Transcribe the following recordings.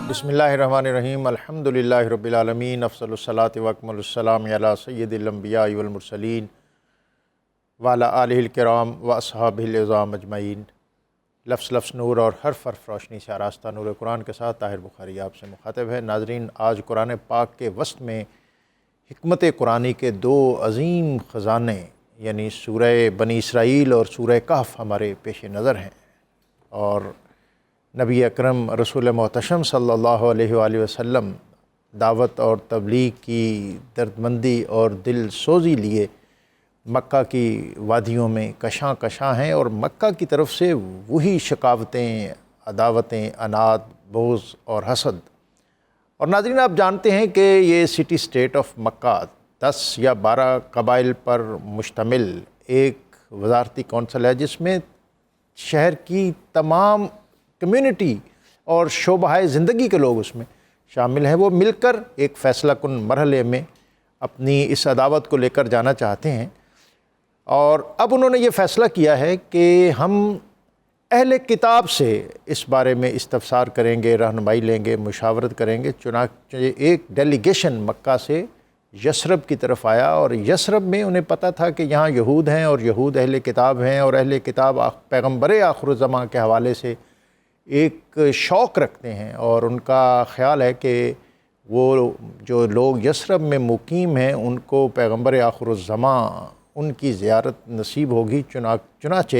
بسم اللہ الرحمن الرحیم الحمدللہ رب العالمین افضل الصلاۃ واکمل السلام علی سید الانبیاء والمرسلین وعلی آلہ الکرام و اصحابہ العظام اجمعین۔ لفظ لفظ نور اور حرف حرف روشنی سے آراستہ نور قرآن کے ساتھ طاہر بخاری آپ سے مخاطب ہے۔ ناظرین، آج قرآن پاک کے وسط میں حکمت قرآنی کے دو عظیم خزانے یعنی سورہ بنی اسرائیل اور سورہ کہف ہمارے پیش نظر ہیں، اور نبی اکرم رسول محتشم صلی اللہ علیہ وآلہ وسلم دعوت اور تبلیغ کی دردمندی اور دل سوزی لیے مکہ کی وادیوں میں کشاں کشاں ہیں، اور مکہ کی طرف سے وہی شقاوتیں، عداوتیں، عناد، بغض اور حسد۔ اور ناظرین، آپ جانتے ہیں کہ یہ سٹی اسٹیٹ آف مکہ 10 یا 12 قبائل پر مشتمل ایک وزارتی کونسل ہے، جس میں شہر کی تمام کمیونٹی اور شعبہ زندگی کے لوگ اس میں شامل ہیں۔ وہ مل کر ایک فیصلہ کن مرحلے میں اپنی اس عداوت کو لے کر جانا چاہتے ہیں، اور اب انہوں نے یہ فیصلہ کیا ہے کہ ہم اہل کتاب سے اس بارے میں استفسار کریں گے، رہنمائی لیں گے، مشاورت کریں گے۔ چنانچہ ایک ڈیلیگیشن مکہ سے یثرب کی طرف آیا، اور یثرب میں انہیں پتہ تھا کہ یہاں یہود ہیں اور یہود اہل کتاب ہیں، اور اہل کتاب پیغمبر آخر الزماں کے حوالے سے ایک شوق رکھتے ہیں، اور ان کا خیال ہے کہ وہ جو لوگ یثرب میں مقیم ہیں ان کو پیغمبر آخر الزماں ان کی زیارت نصیب ہوگی۔ چنانچہ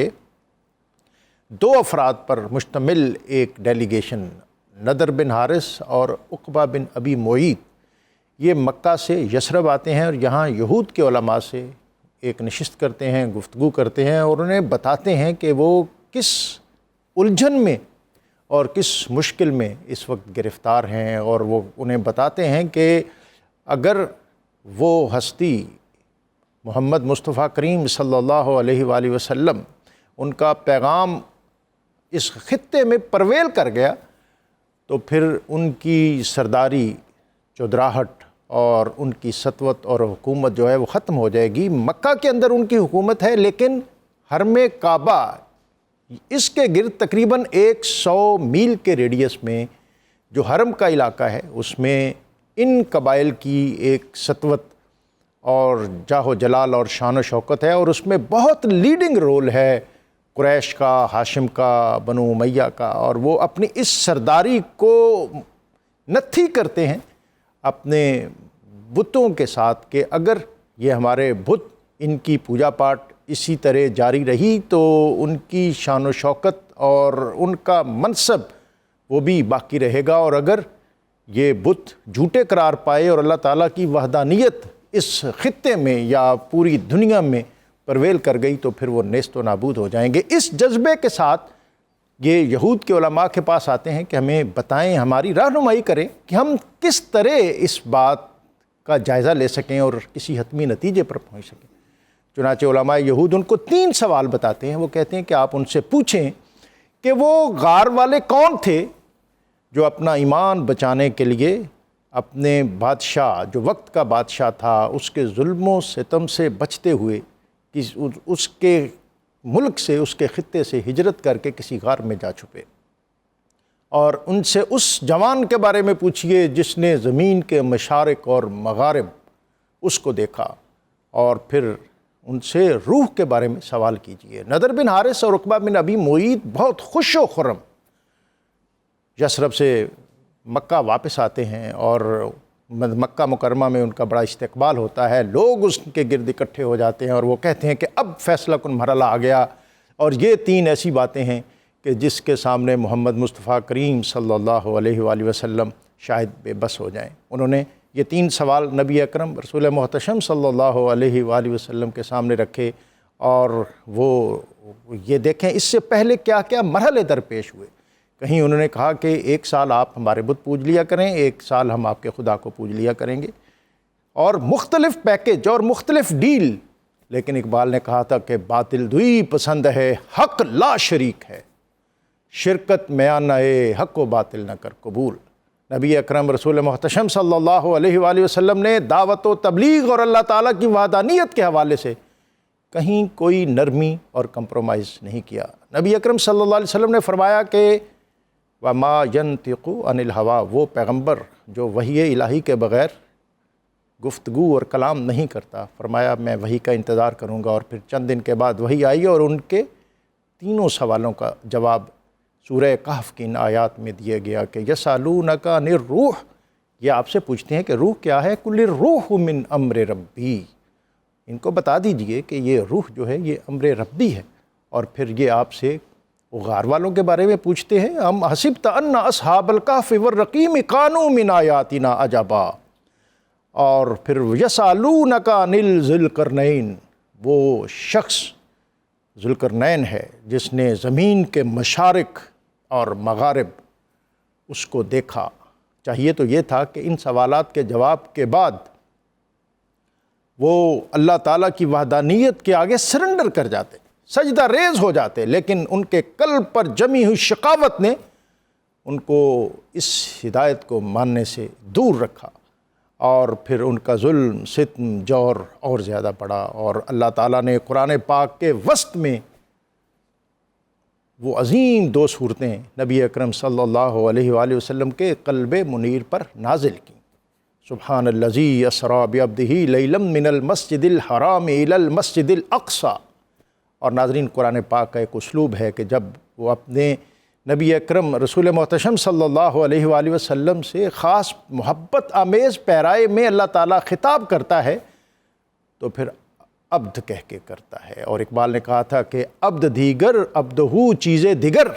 2 افراد پر مشتمل ایک ڈیلیگیشن، نضر بن حارث اور عقبہ بن ابی معیط، یہ مکہ سے یثرب آتے ہیں اور یہاں یہود کے علماء سے ایک نشست کرتے ہیں، گفتگو کرتے ہیں، اور انہیں بتاتے ہیں کہ وہ کس الجھن میں اور کس مشکل میں اس وقت گرفتار ہیں، اور وہ انہیں بتاتے ہیں کہ اگر وہ ہستی محمد مصطفیٰ کریم صلی اللہ علیہ وآلہ وسلم ان کا پیغام اس خطے میں پرویل کر گیا تو پھر ان کی سرداری، چودراہٹ اور ان کی سطوت اور حکومت جو ہے وہ ختم ہو جائے گی۔ مکہ کے اندر ان کی حکومت ہے، لیکن حرم کعبہ اس کے گرد تقریباً 100 میل کے ریڈیس میں جو حرم کا علاقہ ہے اس میں ان قبائل کی ایک سطوت اور جاہ و جلال اور شان و شوکت ہے، اور اس میں بہت لیڈنگ رول ہے قریش کا، ہاشم کا، بنو امیہ کا، اور وہ اپنی اس سرداری کو نتھی کرتے ہیں اپنے بتوں کے ساتھ کہ اگر یہ ہمارے بت، ان کی پوجا پاٹ اسی طرح جاری رہی تو ان کی شان و شوکت اور ان کا منصب وہ بھی باقی رہے گا، اور اگر یہ بت جھوٹے قرار پائے اور اللہ تعالیٰ کی وحدانیت اس خطے میں یا پوری دنیا میں پرویل کر گئی تو پھر وہ نیست و نابود ہو جائیں گے۔ اس جذبے کے ساتھ یہ یہود کے علماء کے پاس آتے ہیں کہ ہمیں بتائیں، ہماری رہنمائی کریں کہ ہم کس طرح اس بات کا جائزہ لے سکیں اور کسی حتمی نتیجے پر پہنچ سکیں۔ چنانچہ علماء یہود ان کو 3 سوال بتاتے ہیں۔ وہ کہتے ہیں کہ آپ ان سے پوچھیں کہ وہ غار والے کون تھے جو اپنا ایمان بچانے کے لیے اپنے بادشاہ، جو وقت کا بادشاہ تھا، اس کے ظلم و ستم سے بچتے ہوئے اس کے ملک سے، اس کے خطے سے ہجرت کر کے کسی غار میں جا چھپے، اور ان سے اس جوان کے بارے میں پوچھئے جس نے زمین کے مشارق اور مغارب اس کو دیکھا، اور پھر ان سے روح کے بارے میں سوال کیجئے۔ نضر بن حارث اور عقبہ بن ابی معیط بہت خوش و خرم یثرب سے مکہ واپس آتے ہیں، اور مکہ مکرمہ میں ان کا بڑا استقبال ہوتا ہے، لوگ اس کے گرد اکٹھے ہو جاتے ہیں، اور وہ کہتے ہیں کہ اب فیصلہ کن مرحلہ آ گیا، اور یہ 3 ایسی باتیں ہیں کہ جس کے سامنے محمد مصطفیٰ کریم صلی اللہ علیہ وآلہ وسلم شاید بے بس ہو جائیں۔ انہوں نے یہ 3 سوال نبی اکرم رسول محتشم صلی اللہ علیہ وآلہ وسلم کے سامنے رکھے، اور وہ یہ دیکھیں اس سے پہلے کیا کیا مرحلے درپیش ہوئے۔ کہیں انہوں نے کہا کہ 1 سال آپ ہمارے بت پوج لیا کریں، 1 سال ہم آپ کے خدا کو پوج لیا کریں گے، اور مختلف پیکج اور مختلف ڈیل۔ لیکن اقبال نے کہا تھا کہ باطل دوئی پسند ہے، حق لا شریک ہے، شرکت میانہ حق و باطل نہ کر قبول۔ نبی اکرم رسول محتشم صلی اللہ علیہ وآلہ وسلم نے دعوت و تبلیغ اور اللہ تعالیٰ کی وحدانیت کے حوالے سے کہیں کوئی نرمی اور کمپرومائز نہیں کیا۔ نبی اکرم صلی اللہ علیہ وسلم نے فرمایا کہ وما ینطق عن الہوا، وہ پیغمبر جو وحی الہی کے بغیر گفتگو اور کلام نہیں کرتا، فرمایا میں وحی کا انتظار کروں گا۔ اور پھر چند دن کے بعد وحی آئی اور ان کے تینوں سوالوں کا جواب سورہ کہف کی ان آیات میں دیا گیا کہ یسألونک عن الروح، یہ آپ سے پوچھتے ہیں کہ روح کیا ہے، قل الروح من امر ربی، ان کو بتا دیجئے کہ یہ روح جو ہے یہ امر ربی ہے۔ اور پھر یہ آپ سے غار والوں کے بارے میں پوچھتے ہیں، ام حسبت ان اصحاب الکہف والرقیم کانوا من آیاتنا عجبا۔ اور پھر یسألونک عن ذی القرنین، وہ شخص ذو القرنین ہے جس نے زمین کے مشارق اور مغارب اس کو دیکھا۔ چاہیے تو یہ تھا کہ ان سوالات کے جواب کے بعد وہ اللہ تعالیٰ کی وحدانیت کے آگے سرنڈر کر جاتے، سجدہ ریز ہو جاتے، لیکن ان کے قلب پر جمی ہوئی شقاوت نے ان کو اس ہدایت کو ماننے سے دور رکھا، اور پھر ان کا ظلم، ستم، جور اور زیادہ بڑھا۔ اور اللہ تعالیٰ نے قرآن پاک کے وسط میں وہ عظیم دو صورتیں نبی اکرم صلی اللہ علیہ وآلہ وسلم کے قلب منیر پر نازل کیں۔ سبحان الذی اسریٰ بعبدہ لیلا من المسجد الحرام الی المسجد الاقصی۔ اور ناظرین، قرآن پاک کا ایک اسلوب ہے کہ جب وہ اپنے نبی اکرم رسول محتشم صلی اللہ علیہ وآلہ وسلم سے خاص محبت آمیز پیرائے میں اللہ تعالیٰ خطاب کرتا ہے تو پھر عبد کہہ کے کرتا ہے۔ اور اقبال نے کہا تھا کہ عبد دیگر عبدہو چیزیں دیگر،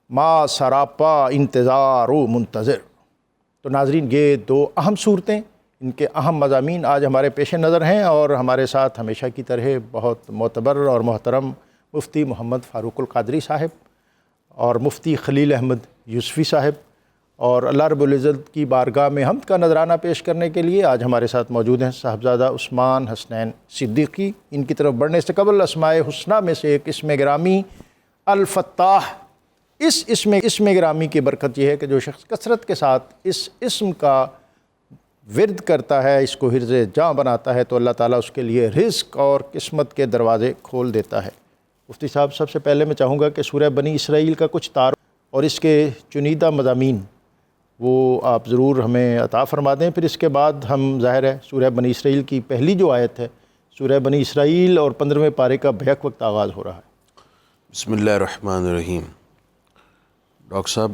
ما سراپا انتظار و منتظر۔ تو ناظرین، یہ دو اہم صورتیں، ان کے اہم مضامین آج ہمارے پیش نظر ہیں، اور ہمارے ساتھ ہمیشہ کی طرح بہت معتبر اور محترم مفتی محمد فاروق القادری صاحب اور مفتی خلیل احمد یوسفی صاحب، اور اللہ رب العزت کی بارگاہ میں حمد کا نذرانہ پیش کرنے کے لیے آج ہمارے ساتھ موجود ہیں صاحبزادہ عثمان حسنین صدیقی۔ ان کی طرف بڑھنے سے قبل اسماء حسنہ میں سے ایک اسم گرامی الفتاح، اس اسم گرامی کی برکت یہ ہے کہ جو شخص کثرت کے ساتھ اس اسم کا ورد کرتا ہے، اس کو حرز جاں بناتا ہے، تو اللہ تعالیٰ اس کے لیے رزق اور قسمت کے دروازے کھول دیتا ہے۔ مفتی صاحب، سب سے پہلے میں چاہوں گا کہ سورہ بنی اسرائیل کا کچھ تعارف اور اس کے چنیدہ مضامین وہ آپ ضرور ہمیں عطا فرما دیں، پھر اس کے بعد ہم ظاہر ہے سورہ بنی اسرائیل کی پہلی جو آیت ہے سورہ بنی اسرائیل اور 15ویں پارے کا بیک وقت آغاز ہو رہا ہے۔ بسم اللہ الرحمن الرحیم۔ ڈاکٹر صاحب،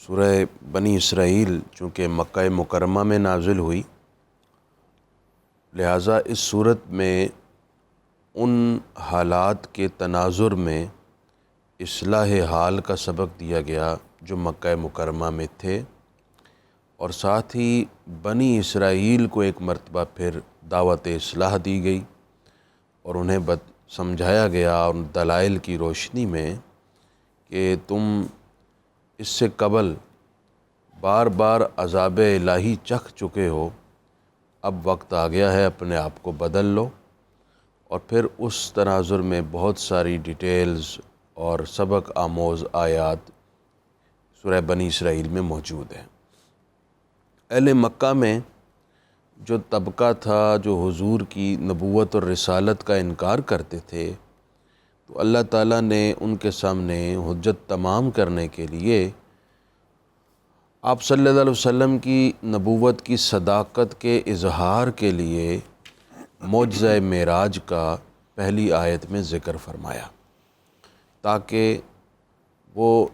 سورہ بنی اسرائیل چونکہ مکہ مکرمہ میں نازل ہوئی، لہٰذا اس صورت میں ان حالات کے تناظر میں اصلاح حال کا سبق دیا گیا جو مکہ مکرمہ میں تھے، اور ساتھ ہی بنی اسرائیل کو ایک مرتبہ پھر دعوت اصلاح دی گئی، اور انہیں سمجھایا گیا ان دلائل کی روشنی میں کہ تم اس سے قبل بار بار عذاب الہی چکھ چکے ہو، اب وقت آ گیا ہے اپنے آپ کو بدل لو۔ اور پھر اس تناظر میں بہت ساری ڈیٹیلز اور سبق آموز آیات سورہ بنی اسرائیل میں موجود ہیں۔ اہل مکہ میں جو طبقہ تھا جو حضور کی نبوت اور رسالت کا انکار کرتے تھے، تو اللہ تعالیٰ نے ان کے سامنے حجت تمام کرنے کے لیے آپ صلی اللہ علیہ وسلم کی نبوت کی صداقت کے اظہار کے لیے معجزہ معراج کا پہلی آیت میں ذکر فرمایا، تاکہ وہ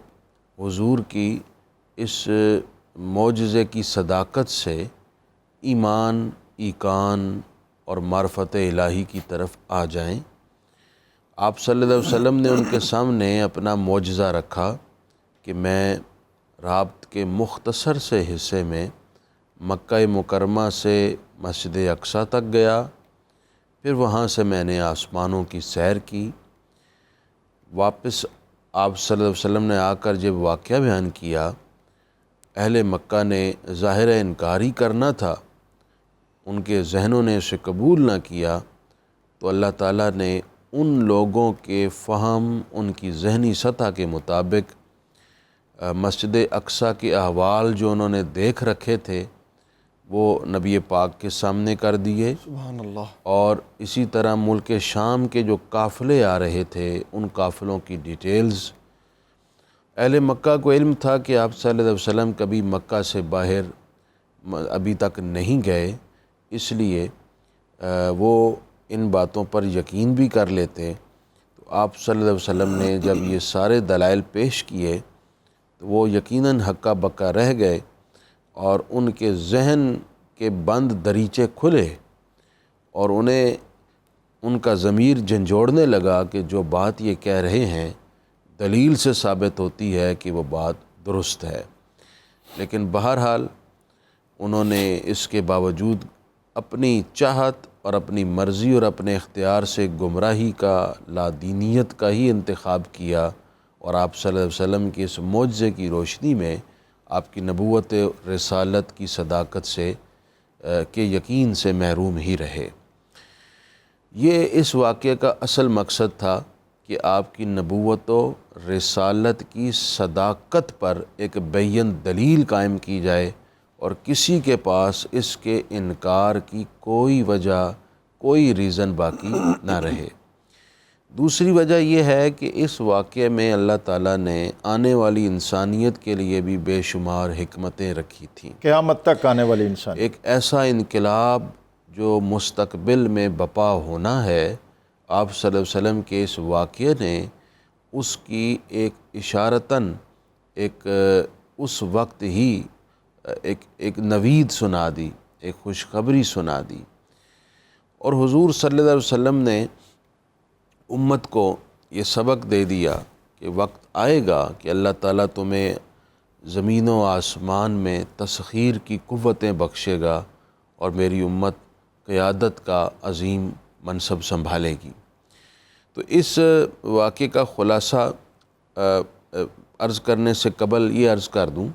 حضور کی اس معجزے کی صداقت سے ایمان، ایقان اور معرفت الہی کی طرف آ جائیں۔ آپ صلی اللہ علیہ وسلم نے ان کے سامنے اپنا معجزہ رکھا کہ میں رات کے مختصر سے حصے میں مکہ مکرمہ سے مسجد اقصیٰ تک گیا، پھر وہاں سے میں نے آسمانوں کی سیر کی، واپس آپ صلی اللہ علیہ وسلم نے آ کر جب واقعہ بیان کیا، اہل مکہ نے ظاہر انکاری کرنا تھا، ان کے ذہنوں نے اسے قبول نہ کیا، تو اللہ تعالیٰ نے ان لوگوں کے فہم، ان کی ذہنی سطح کے مطابق مسجد اقصیٰ کے احوال جو انہوں نے دیکھ رکھے تھے وہ نبی پاک کے سامنے کر دیے۔ سبحان اللہ۔ اور اسی طرح ملک شام کے جو قافلے آ رہے تھے ان قافلوں کی ڈیٹیلز اہل مکہ کو علم تھا کہ آپ صلی اللہ علیہ وسلم کبھی مکہ سے باہر ابھی تک نہیں گئے، اس لیے وہ ان باتوں پر یقین بھی کر لیتے۔ تو آپ صلی اللہ علیہ وسلم نے جب یہ سارے دلائل پیش کیے تو وہ یقیناً ہکا بکا رہ گئے، اور ان کے ذہن کے بند دریچے کھلے، اور انہیں ان کا ضمیر جھنجھوڑنے لگا کہ جو بات یہ کہہ رہے ہیں دلیل سے ثابت ہوتی ہے کہ وہ بات درست ہے۔ لیکن بہرحال انہوں نے اس کے باوجود اپنی چاہت اور اپنی مرضی اور اپنے اختیار سے گمراہی کا، لادینیت کا ہی انتخاب کیا، اور آپ صلی اللہ علیہ وسلم کی اس معجزے کی روشنی میں آپ کی نبوت رسالت کی صداقت سے کے یقین سے محروم ہی رہے۔ یہ اس واقعے کا اصل مقصد تھا کہ آپ کی نبوت و رسالت کی صداقت پر ایک بین دلیل قائم کی جائے، اور کسی کے پاس اس کے انکار کی کوئی وجہ، کوئی ریزن باقی نہ رہے۔ دوسری وجہ یہ ہے کہ اس واقعے میں اللہ تعالیٰ نے آنے والی انسانیت کے لیے بھی بے شمار حکمتیں رکھی تھیں۔ قیامت تک آنے والی انسان ایک ایسا انقلاب جو مستقبل میں بپا ہونا ہے، آپ صلی اللہ علیہ وسلم کے اس واقعے نے اس کی ایک اشارتاً اس وقت ہی ایک نوید سنا دی، ایک خوشخبری سنا دی، اور حضور صلی اللہ علیہ وسلم نے امت کو یہ سبق دے دیا کہ وقت آئے گا کہ اللہ تعالیٰ تمہیں زمین و آسمان میں تسخیر کی قوتیں بخشے گا، اور میری امت قیادت کا عظیم منصب سنبھالے گی۔ تو اس واقعے کا خلاصہ عرض کرنے سے قبل یہ عرض کر دوں،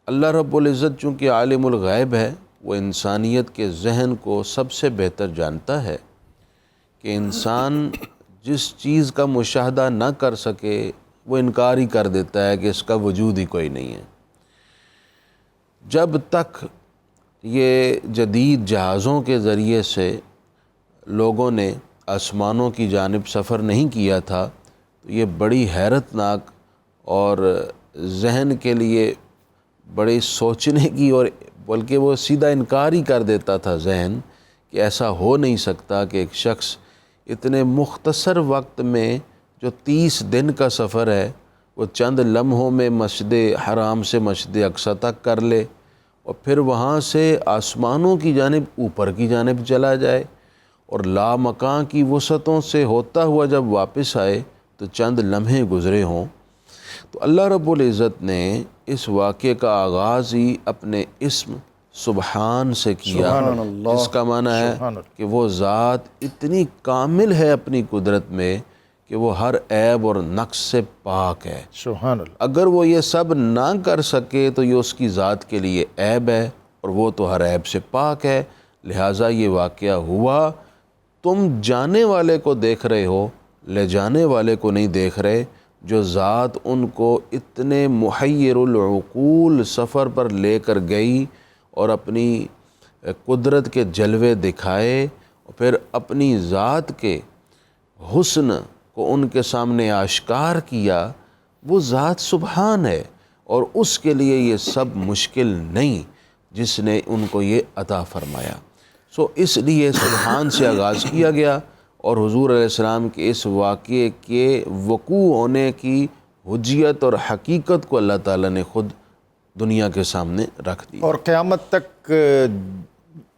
اللہ رب العزت چونکہ عالم الغیب ہے، وہ انسانیت کے ذہن کو سب سے بہتر جانتا ہے کہ انسان جس چیز کا مشاہدہ نہ کر سکے وہ انکار ہی کر دیتا ہے کہ اس کا وجود ہی کوئی نہیں ہے۔ جب تک یہ جدید جہازوں کے ذریعے سے لوگوں نے آسمانوں کی جانب سفر نہیں کیا تھا تو یہ بڑی حیرت ناک اور ذہن کے لیے بڑی سوچنے کی، اور بلکہ وہ سیدھا انکار ہی کر دیتا تھا ذہن کہ ایسا ہو نہیں سکتا کہ ایک شخص اتنے مختصر وقت میں جو 30 دن کا سفر ہے وہ چند لمحوں میں مسجد حرام سے مسجد اقصی تک کر لے، اور پھر وہاں سے آسمانوں کی جانب، اوپر کی جانب چلا جائے، اور لامکاں کی وسعتوں سے ہوتا ہوا جب واپس آئے تو چند لمحے گزرے ہوں۔ تو اللہ رب العزت نے اس واقعے کا آغاز ہی اپنے اسم سبحان سے کیا، سبحان اللہ، جس کا معنی ہے سبحان اللہ، کہ وہ ذات اتنی کامل ہے اپنی قدرت میں کہ وہ ہر عیب اور نقص سے پاک ہے۔ سبحان اللہ۔ اگر وہ یہ سب نہ کر سکے تو یہ اس کی ذات کے لیے عیب ہے، اور وہ تو ہر عیب سے پاک ہے، لہٰذا یہ واقعہ ہوا۔ تم جانے والے کو دیکھ رہے ہو، لے جانے والے کو نہیں دیکھ رہے، جو ذات ان کو اتنے محیر العقول سفر پر لے کر گئی اور اپنی قدرت کے جلوے دکھائے، اور پھر اپنی ذات کے حسن کو ان کے سامنے آشکار کیا، وہ ذات سبحان ہے، اور اس کے لیے یہ سب مشکل نہیں جس نے ان کو یہ عطا فرمایا۔ اس لیے سبحان سے آغاز کیا گیا، اور حضور علیہ السلام کے اس واقعے کے وقوع ہونے کی حجیت اور حقیقت کو اللہ تعالیٰ نے خود دنیا کے سامنے رکھ دی، اور قیامت تک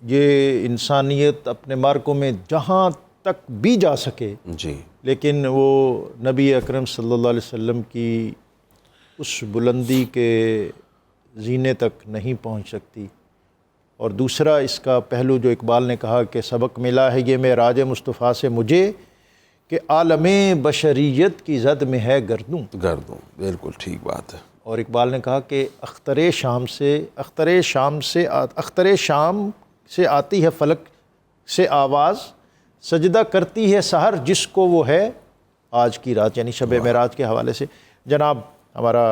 یہ انسانیت اپنے مارکوں میں جہاں تک بھی جا سکے، جی، لیکن وہ نبی اکرم صلی اللہ علیہ وسلم کی اس بلندی کے زینے تک نہیں پہنچ سکتی۔ اور دوسرا اس کا پہلو جو اقبال نے کہا کہ سبق ملا ہے یہ معراج مصطفیٰ سے مجھے، کہ عالم بشریت کی زد میں ہے گردوں۔ بالکل ٹھیک بات ہے۔ اور اقبال نے کہا کہ اختر شام سے آتی ہے فلک سے آواز، سجدہ کرتی ہے سحر جس کو وہ ہے آج کی رات، یعنی شب معراج کے حوالے سے جناب ہمارا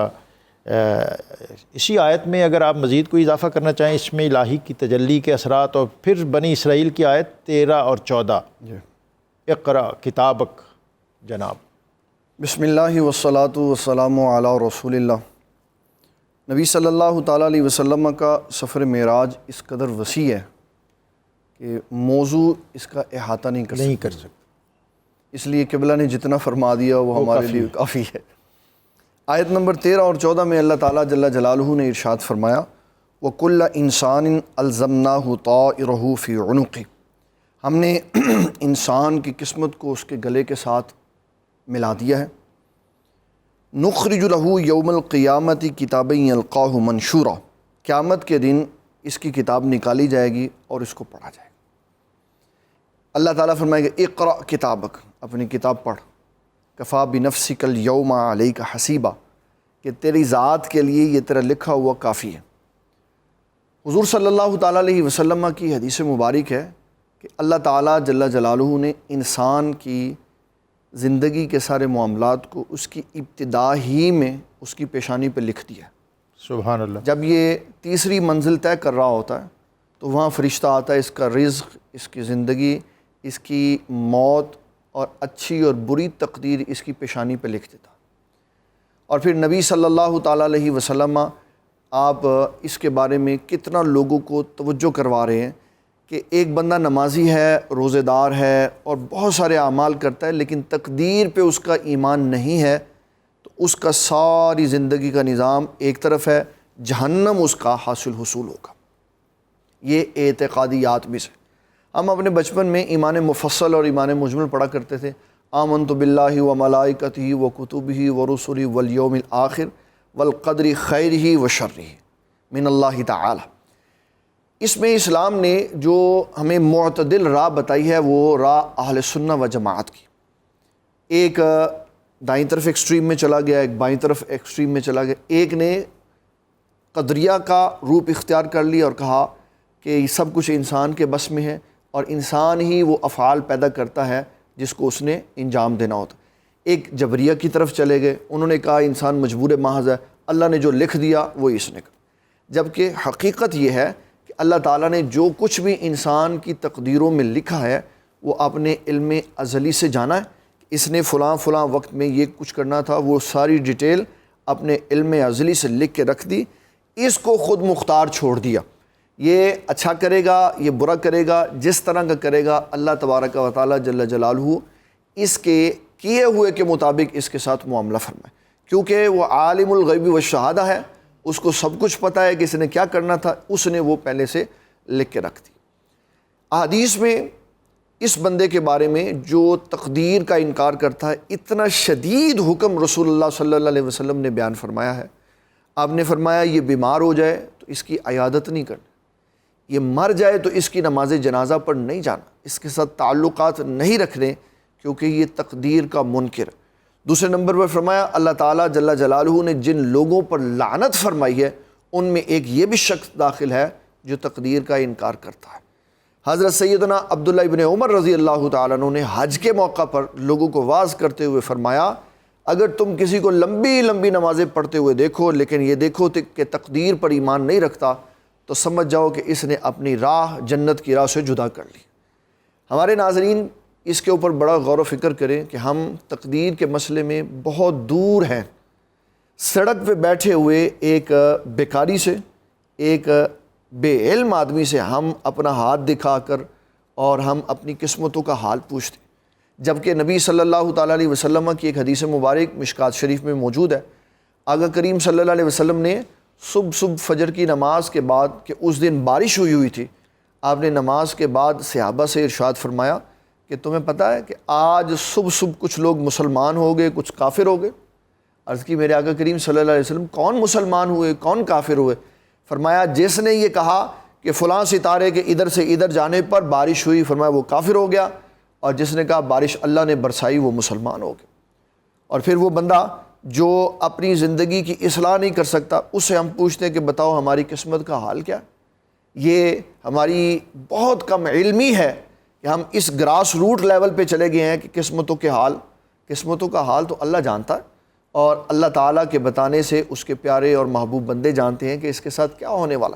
اسی آیت میں اگر آپ مزید کوئی اضافہ کرنا چاہیں اس میں الہی کی تجلی کے اثرات، اور پھر بنی اسرائیل کی آیت 13 اور 14، اقرا کتابک جناب۔ بسم اللہ والصلاۃ والسلام علی رسول اللہ۔ نبی صلی اللہ تعالیٰ علیہ وسلم کا سفر معراج اس قدر وسیع ہے کہ موضوع اس کا احاطہ نہیں کر سکتا، اس لیے قبلہ نے جتنا فرما دیا وہ ہمارے لیے کافی ہے۔ آیت نمبر 13 اور 14 میں اللہ تعالیٰ جل جلالہ نے ارشاد فرمایا وَكُلَّ إِنسَانٍ أَلْزَمْنَاهُ طَائِرَهُ فِي عُنُقِهِ، ہم نے انسان کی قسمت کو اس کے گلے کے ساتھ ملا دیا ہے۔ نُخْرِجُ لَهُ يَوْمَ الْقِيَامَةِ كِتَابًا يَلْقَاهُ مَنْشُورًا، قیامت کے دن اس کی کتاب نکالی جائے گی اور اس کو پڑھا جائے گا۔ اللہ تعالیٰ فرمائے گا اقرأ کتابک، اپنی کتاب پڑھ، کفا بنفسک اليوم علیک حسیبا، کہ تیری ذات کے لیے یہ تیرا لکھا ہوا کافی ہے۔ حضور صلی اللہ تعالیٰ علیہ وسلم کی حدیث مبارک ہے کہ اللہ تعالیٰ جل جلالہ نے انسان کی زندگی کے سارے معاملات کو اس کی ابتدا ہی میں اس کی پیشانی پہ لکھ دیا۔ سبحان اللہ۔ جب یہ تیسری منزل طے کر رہا ہوتا ہے تو وہاں فرشتہ آتا ہے، اس کا رزق، اس کی زندگی، اس کی موت اور اچھی اور بری تقدیر اس کی پیشانی پہ لکھ دیتا۔ اور پھر نبی صلی اللہ تعالیٰ علیہ وسلم آپ اس کے بارے میں کتنا لوگوں کو توجہ کروا رہے ہیں کہ ایک بندہ نمازی ہے، روزے دار ہے اور بہت سارے اعمال کرتا ہے، لیکن تقدیر پہ اس کا ایمان نہیں ہے تو اس کا ساری زندگی کا نظام ایک طرف ہے، جہنم اس کا حاصل حصول ہوگا۔ یہ اعتقادیات میں سے ہم اپنے بچپن میں ایمان مفصل اور ایمان مجمل پڑھا کرتے تھے، آمنت باللہ و ملائکتہ و کتبہ و رسلہ والیوم الآخر والقدر خیرہ و شرہ من اللہ تعالی۔ اس میں اسلام نے جو ہمیں معتدل راہ بتائی ہے وہ راہ اہل سنہ و جماعت کی۔ ایک دائیں طرف ایکسٹریم میں چلا گیا، ایک بائیں طرف ایکسٹریم میں چلا گیا۔ ایک نے قدریہ کا روپ اختیار کر لیا اور کہا کہ یہ سب کچھ انسان کے بس میں ہے اور انسان ہی وہ افعال پیدا کرتا ہے جس کو اس نے انجام دینا ہوتا۔ ایک جبریہ کی طرف چلے گئے، انہوں نے کہا انسان مجبور محض ہے، اللہ نے جو لکھ دیا وہ اس نے کہا۔ جبکہ حقیقت یہ ہے کہ اللہ تعالیٰ نے جو کچھ بھی انسان کی تقدیروں میں لکھا ہے وہ اپنے علم ازلی سے جانا ہے، اس نے فلاں فلاں وقت میں یہ کچھ کرنا تھا، وہ ساری ڈیٹیل اپنے علم ازلی سے لکھ کے رکھ دی، اس کو خود مختار چھوڑ دیا۔ یہ اچھا کرے گا، یہ برا کرے گا، جس طرح کا کرے گا اللہ تبارک و تعالیٰ جل جلالہ اس کے کیے ہوئے کے مطابق اس کے ساتھ معاملہ فرمائے، کیونکہ وہ عالم الغیب والشہادہ ہے، اس کو سب کچھ پتہ ہے کہ اس نے کیا کرنا تھا، اس نے وہ پہلے سے لکھ کے رکھ دی۔ احادیث میں اس بندے کے بارے میں جو تقدیر کا انکار کرتا ہے اتنا شدید حکم رسول اللہ صلی اللہ علیہ وسلم نے بیان فرمایا ہے۔ آپ نے فرمایا یہ بیمار ہو جائے تو اس کی عیادت نہیں کرنی، یہ مر جائے تو اس کی نماز جنازہ پر نہیں جانا، اس کے ساتھ تعلقات نہیں رکھنے، کیونکہ یہ تقدیر کا منکر ہے۔ دوسرے نمبر پر فرمایا اللہ تعالیٰ جل جلالہ نے جن لوگوں پر لعنت فرمائی ہے ان میں ایک یہ بھی شخص داخل ہے جو تقدیر کا انکار کرتا ہے۔ حضرت سیدنا عبداللہ ابن عمر رضی اللہ تعالیٰ عنہ نے حج کے موقع پر لوگوں کو واعظ کرتے ہوئے فرمایا اگر تم کسی کو لمبی لمبی نمازیں پڑھتے ہوئے دیکھو لیکن یہ دیکھو کہ تقدیر پر ایمان نہیں رکھتا تو سمجھ جاؤ کہ اس نے اپنی راہ جنت کی راہ سے جدا کر لی۔ ہمارے ناظرین اس کے اوپر بڑا غور و فکر کریں کہ ہم تقدیر کے مسئلے میں بہت دور ہیں۔ سڑک پہ بیٹھے ہوئے ایک بیکاری سے، ایک بے علم آدمی سے ہم اپنا ہاتھ دکھا کر اور ہم اپنی قسمتوں کا حال پوچھتے، جبکہ نبی صلی اللہ تعالیٰ علیہ وسلم کی ایک حدیث مبارک مشکات شریف میں موجود ہے۔ آقا کریم صلی اللہ علیہ وسلم نے صبح فجر کی نماز کے بعد کہ اس دن بارش ہوئی تھی، آپ نے نماز کے بعد صحابہ سے ارشاد فرمایا کہ تمہیں پتہ ہے کہ آج صبح کچھ لوگ مسلمان ہو گئے، کچھ کافر ہو گئے۔ عرض کی میرے آقا کریم صلی اللہ علیہ وسلم کون مسلمان ہوئے، کون کافر ہوئے؟ فرمایا جس نے یہ کہا کہ فلاں ستارے کے ادھر سے ادھر جانے پر بارش ہوئی، فرمایا وہ کافر ہو گیا، اور جس نے کہا بارش اللہ نے برسائی وہ مسلمان ہو گیا۔ اور پھر وہ بندہ جو اپنی زندگی کی اصلاح نہیں کر سکتا اس سے ہم پوچھتے ہیں کہ بتاؤ ہماری قسمت کا حال کیا ہے؟ یہ ہماری بہت کم علمی ہے کہ ہم اس گراس روٹ لیول پہ چلے گئے ہیں کہ قسمتوں کا حال تو اللہ جانتا ہے، اور اللہ تعالیٰ کے بتانے سے اس کے پیارے اور محبوب بندے جانتے ہیں کہ اس کے ساتھ کیا ہونے والا۔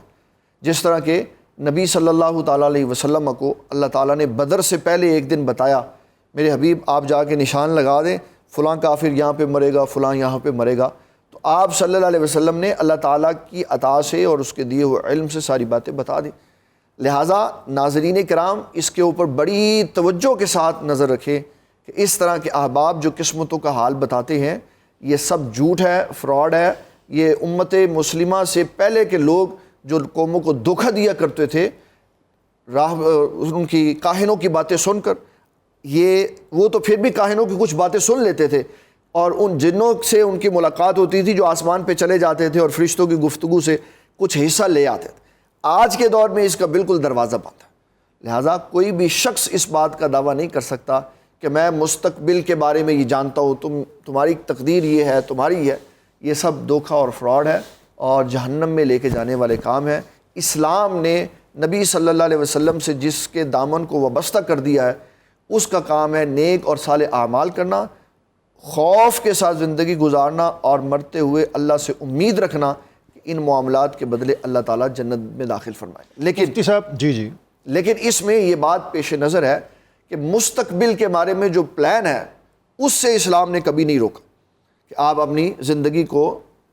جس طرح کہ نبی صلی اللہ تعالیٰ علیہ وسلم کو اللہ تعالیٰ نے بدر سے پہلے ایک دن بتایا، میرے حبیب آپ جا کے نشان لگا دیں، فلاں کافر یہاں پہ مرے گا، فلاں یہاں پہ مرے گا. تو آپ صلی اللہ علیہ وسلم نے اللہ تعالیٰ کی عطا سے اور اس کے دیے ہوئے علم سے ساری باتیں بتا دیں. لہٰذا ناظرین کرام اس کے اوپر بڑی توجہ کے ساتھ نظر رکھیں کہ اس طرح کے احباب جو قسمتوں کا حال بتاتے ہیں یہ سب جھوٹ ہے، فراڈ ہے. یہ امت مسلمہ سے پہلے کے لوگ جو قوموں کو دھوکہ دیا کرتے تھے ان کی کاہنوں کی باتیں سن کر، وہ تو پھر بھی کاہنوں کی کچھ باتیں سن لیتے تھے اور ان جنوں سے ان کی ملاقات ہوتی تھی جو آسمان پہ چلے جاتے تھے اور فرشتوں کی گفتگو سے کچھ حصہ لے آتے تھے. آج کے دور میں اس کا بالکل دروازہ بند ہے. لہٰذا کوئی بھی شخص اس بات کا دعویٰ نہیں کر سکتا کہ میں مستقبل کے بارے میں یہ جانتا ہوں، تمہاری تقدیر یہ ہے، تمہاری ہے. یہ سب دھوکہ اور فراڈ ہے اور جہنم میں لے کے جانے والے کام ہیں. اسلام نے نبی صلی اللہ علیہ وسلم سے جس کے دامن کو وابستہ کر دیا ہے اس کا کام ہے نیک اور صالح اعمال کرنا، خوف کے ساتھ زندگی گزارنا اور مرتے ہوئے اللہ سے امید رکھنا کہ ان معاملات کے بدلے اللہ تعالیٰ جنت میں داخل فرمائے. مفتی صاحب جی لیکن اس میں یہ بات پیش نظر ہے کہ مستقبل کے بارے میں جو پلان ہے اس سے اسلام نے کبھی نہیں روکا کہ آپ اپنی زندگی کو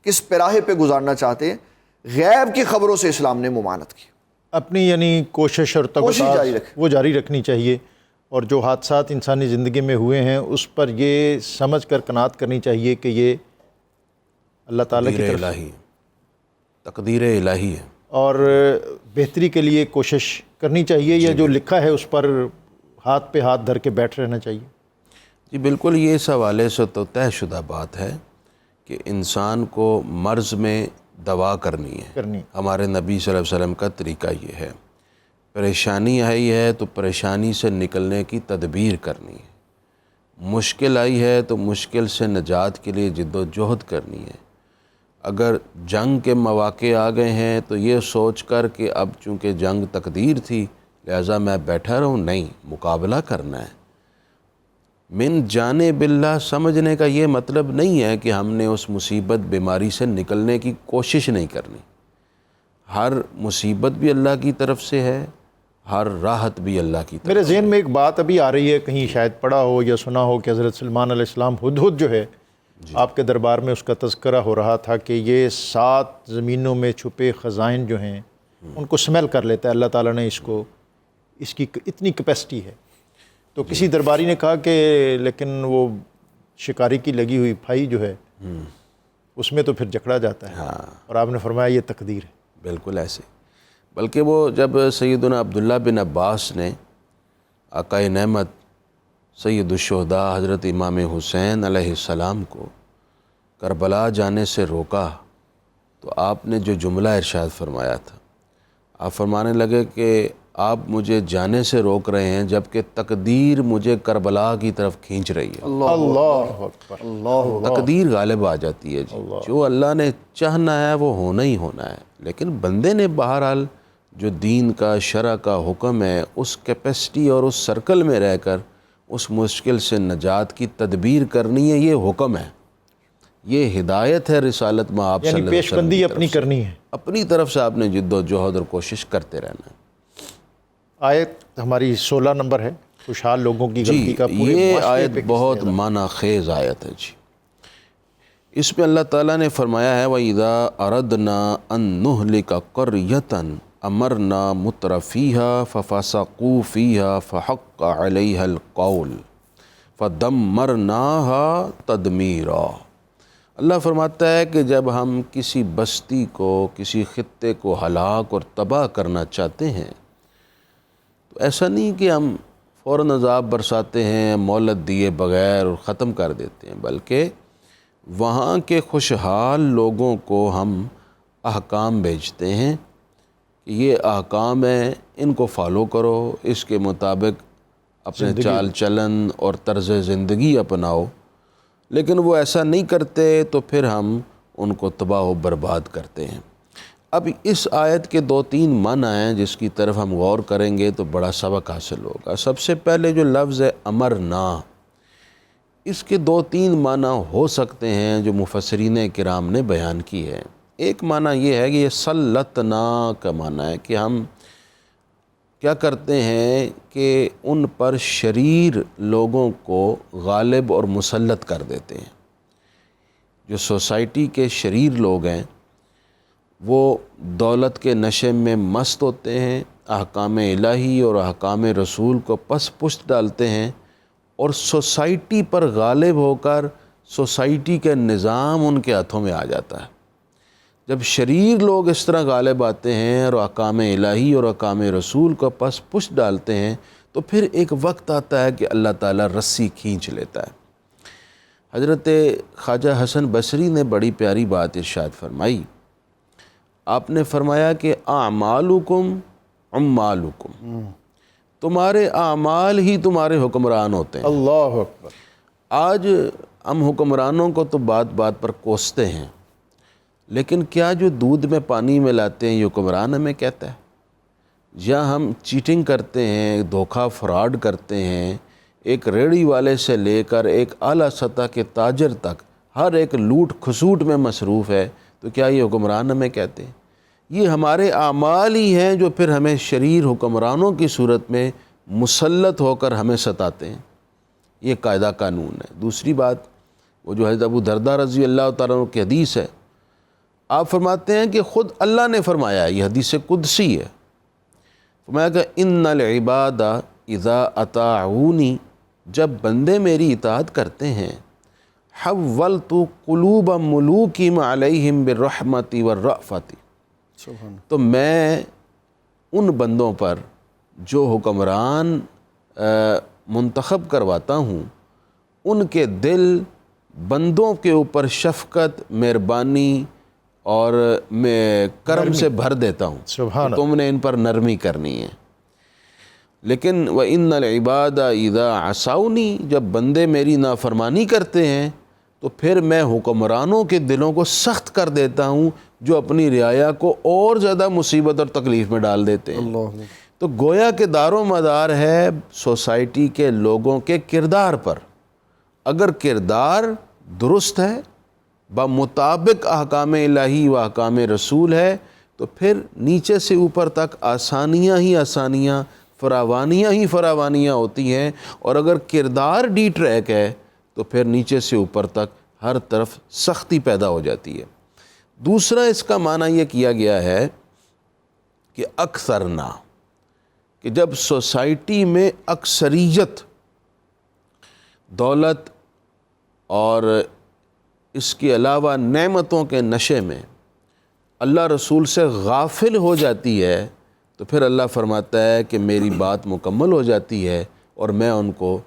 کس پیراہے پہ گزارنا چاہتے ہیں. غیب کی خبروں سے اسلام نے ممانعت کی. اپنی یعنی کوشش اور توقعات وہ جاری رکھنی چاہیے، اور جو حادثات انسانی زندگی میں ہوئے ہیں اس پر یہ سمجھ کر قناعت کرنی چاہیے کہ یہ اللہ تعالیٰ کی طرف تقدیر الہی ہے اور بہتری کے لیے کوشش کرنی چاہیے، یا جو لکھا ہے اس پر ہاتھ پہ ہاتھ دھر کے بیٹھ رہنا چاہیے. جی بالکل، یہ اس حوالے سے تو طے شدہ بات ہے کہ انسان کو مرض میں دوا کرنی ہے. ہمارے نبی صلی اللہ علیہ وسلم کا طریقہ یہ ہے. پریشانی آئی ہے تو پریشانی سے نکلنے کی تدبیر کرنی ہے. مشکل آئی ہے تو مشکل سے نجات کے لیے جد و جہد کرنی ہے. اگر جنگ کے مواقع آ گئے ہیں تو یہ سوچ کر کہ اب چونکہ جنگ تقدیر تھی لہٰذا میں بیٹھا رہوں، نہیں، مقابلہ کرنا ہے. من جانب اللہ سمجھنے کا یہ مطلب نہیں ہے کہ ہم نے اس مصیبت بیماری سے نکلنے کی کوشش نہیں کرنی. ہر مصیبت بھی اللہ کی طرف سے ہے، ہر راحت بھی اللہ کی طرف. میرے ذہن میں ایک بات ابھی آ رہی ہے، کہیں شاید پڑھا ہو یا سنا ہو کہ حضرت سلمان علیہ السلام ہدہد جو ہے آپ کے دربار میں اس کا تذکرہ ہو رہا تھا کہ یہ 7 زمینوں میں چھپے خزائن جو ہیں ان کو سمیل کر لیتا ہے اللہ تعالیٰ نے، اس کی اتنی کیپیسٹی ہے. تو کسی درباری نے کہا کہ لیکن وہ شکاری کی لگی ہوئی پھائی جو ہے اس میں تو پھر جکڑا جاتا ہے. اور آپ نے فرمایا یہ تقدیر ہے. بالکل ایسے. بلکہ وہ جب سیدنا عبداللہ بن عباس نے آقائے نعمت سید الشہداء حضرت امام حسین علیہ السلام کو کربلا جانے سے روکا تو آپ نے جو جملہ ارشاد فرمایا تھا، آپ فرمانے لگے کہ آپ مجھے جانے سے روک رہے ہیں جبکہ تقدیر مجھے کربلا کی طرف کھینچ رہی ہے. اللہ اکبر. تقدیر غالب آ جاتی ہے جی. جو اللہ نے چاہنا ہے وہ ہونا ہی ہونا ہے. لیکن بندے نے بہرحال جو دین کا شرع کا حکم ہے اس کیپیسٹی اور اس سرکل میں رہ کر اس مشکل سے نجات کی تدبیر کرنی ہے. یہ حکم ہے، یہ ہدایت ہے رسالت میں آپ صلی اللہ علیہ وسلم. پیش بندی اپنی کرنی ہے، اپنی طرف سے آپ نے جد و جہد اور کوشش کرتے رہنا ہے. آیت ہماری 16 نمبر ہے، خوشحال لوگوں کی غلطی کا پورے یہ معاشرے آیت پہ بہت معنی خیز آیت ہے جی. اس میں اللہ تعالیٰ نے فرمایا ہے وَإِذَا أَرَدْنَا أَن نُهْلِكَ قَرْيَةً أَمَرْنَا مُتْرَفِيهَا فَفَسَقُوا فِيهَا فَحَقَّ عَلَيْهَا الْقَوْلُ فَدَمَّرْنَاهَا تَدْمِيرًا. اللہ فرماتا ہے کہ جب ہم کسی بستی کو، کسی خطے کو ہلاک اور تباہ کرنا چاہتے ہیں تو ایسا نہیں کہ ہم فوراً عذاب برساتے ہیں مہلت دیے بغیر اور ختم کر دیتے ہیں، بلکہ وہاں کے خوشحال لوگوں کو ہم احکام بھیجتے ہیں کہ یہ احکام ہیں، ان کو فالو کرو، اس کے مطابق اپنے چال چلن اور طرز زندگی اپناؤ. لیکن وہ ایسا نہیں کرتے تو پھر ہم ان کو تباہ و برباد کرتے ہیں. اب اس آیت کے 2-3 معنی ہیں جس کی طرف ہم غور کریں گے تو بڑا سبق حاصل ہوگا. سب سے پہلے جو لفظ ہے امرنا، اس کے 2-3 معنی ہو سکتے ہیں جو مفسرین کرام نے بیان کی ہے. ایک معنی یہ ہے کہ یہ سلطنا کا معنی ہے کہ ہم کیا کرتے ہیں کہ ان پر شریر لوگوں کو غالب اور مسلط کر دیتے ہیں۔ جو سوسائٹی کے شریر لوگ ہیں وہ دولت کے نشے میں مست ہوتے ہیں، احکام الہی اور احکام رسول کو پس پشت ڈالتے ہیں، اور سوسائٹی پر غالب ہو کر سوسائٹی کے نظام ان کے ہاتھوں میں آ جاتا ہے۔ جب شریر لوگ اس طرح غالب آتے ہیں اور احکام الہی اور احکام رسول کو پس پشت ڈالتے ہیں تو پھر ایک وقت آتا ہے کہ اللہ تعالیٰ رسی کھینچ لیتا ہے۔ حضرت خواجہ حسن بصری نے بڑی پیاری بات ارشاد فرمائی۔ آپ نے فرمایا کہ اعمالکم عمالکم، تمہارے اعمال ہی تمہارے حکمران ہوتے ہیں۔ اللہ اکبر۔ آج ہم حکمرانوں کو تو بات بات پر کوستے ہیں، لیکن کیا جو دودھ میں پانی ملاتے ہیں یہ حکمران ہمیں کہتا ہے؟ یا ہم چیٹنگ کرتے ہیں، دھوکہ فراڈ کرتے ہیں، ایک ریڑھی والے سے لے کر ایک اعلیٰ سطح کے تاجر تک ہر ایک لوٹ کھسوٹ میں مصروف ہے، تو کیا یہ حکمران ہمیں کہتے ہیں؟ یہ ہمارے اعمال ہی ہیں جو پھر ہمیں شریر حکمرانوں کی صورت میں مسلط ہو کر ہمیں ستاتے ہیں۔ یہ قاعدہ قانون ہے۔ دوسری بات، وہ جو حضرت ابو درداء رضی اللہ تعالیٰ عنہ کی حدیث ہے، آپ فرماتے ہیں کہ خود اللہ نے فرمایا، یہ حدیث قدسی ہے، فرمایا کہ ان العباد اذا اطاعونی، جب بندے میری اطاعت کرتے ہیں، حولت قلوب ملوکہم علیہم بالرحمۃ والرأفۃ، تو میں ان بندوں پر جو حکمران منتخب کرواتا ہوں، ان کے دل بندوں کے اوپر شفقت، مہربانی اور میں کرم سے بھر دیتا ہوں۔ سبحان تم نے ان پر نرمی کرنی ہے۔ لیکن وَإِنَّ الْعِبَادَ إِذَا عَصَوْنِي، جب بندے میری نافرمانی کرتے ہیں تو پھر میں حکمرانوں کے دلوں کو سخت کر دیتا ہوں، جو اپنی رعایا کو اور زیادہ مصیبت اور تکلیف میں ڈال دیتے ہیں۔ تو گویا کہ دار و مدار ہے سوسائٹی کے لوگوں کے کردار پر۔ اگر کردار درست ہے، بمطابق احکام الہی و احکام رسول ہے، تو پھر نیچے سے اوپر تک آسانیاں ہی آسانیاں، فراوانیاں ہی فراوانیاں ہوتی ہیں، اور اگر کردار ڈی ٹریک ہے تو پھر نیچے سے اوپر تک ہر طرف سختی پیدا ہو جاتی ہے۔ دوسرا اس کا معنی یہ کیا گیا ہے کہ اکثرنا، کہ جب سوسائٹی میں اکثریت دولت اور اس کے علاوہ نعمتوں کے نشے میں اللہ رسول سے غافل ہو جاتی ہے، تو پھر اللہ فرماتا ہے کہ میری بات مکمل ہو جاتی ہے اور میں ان کو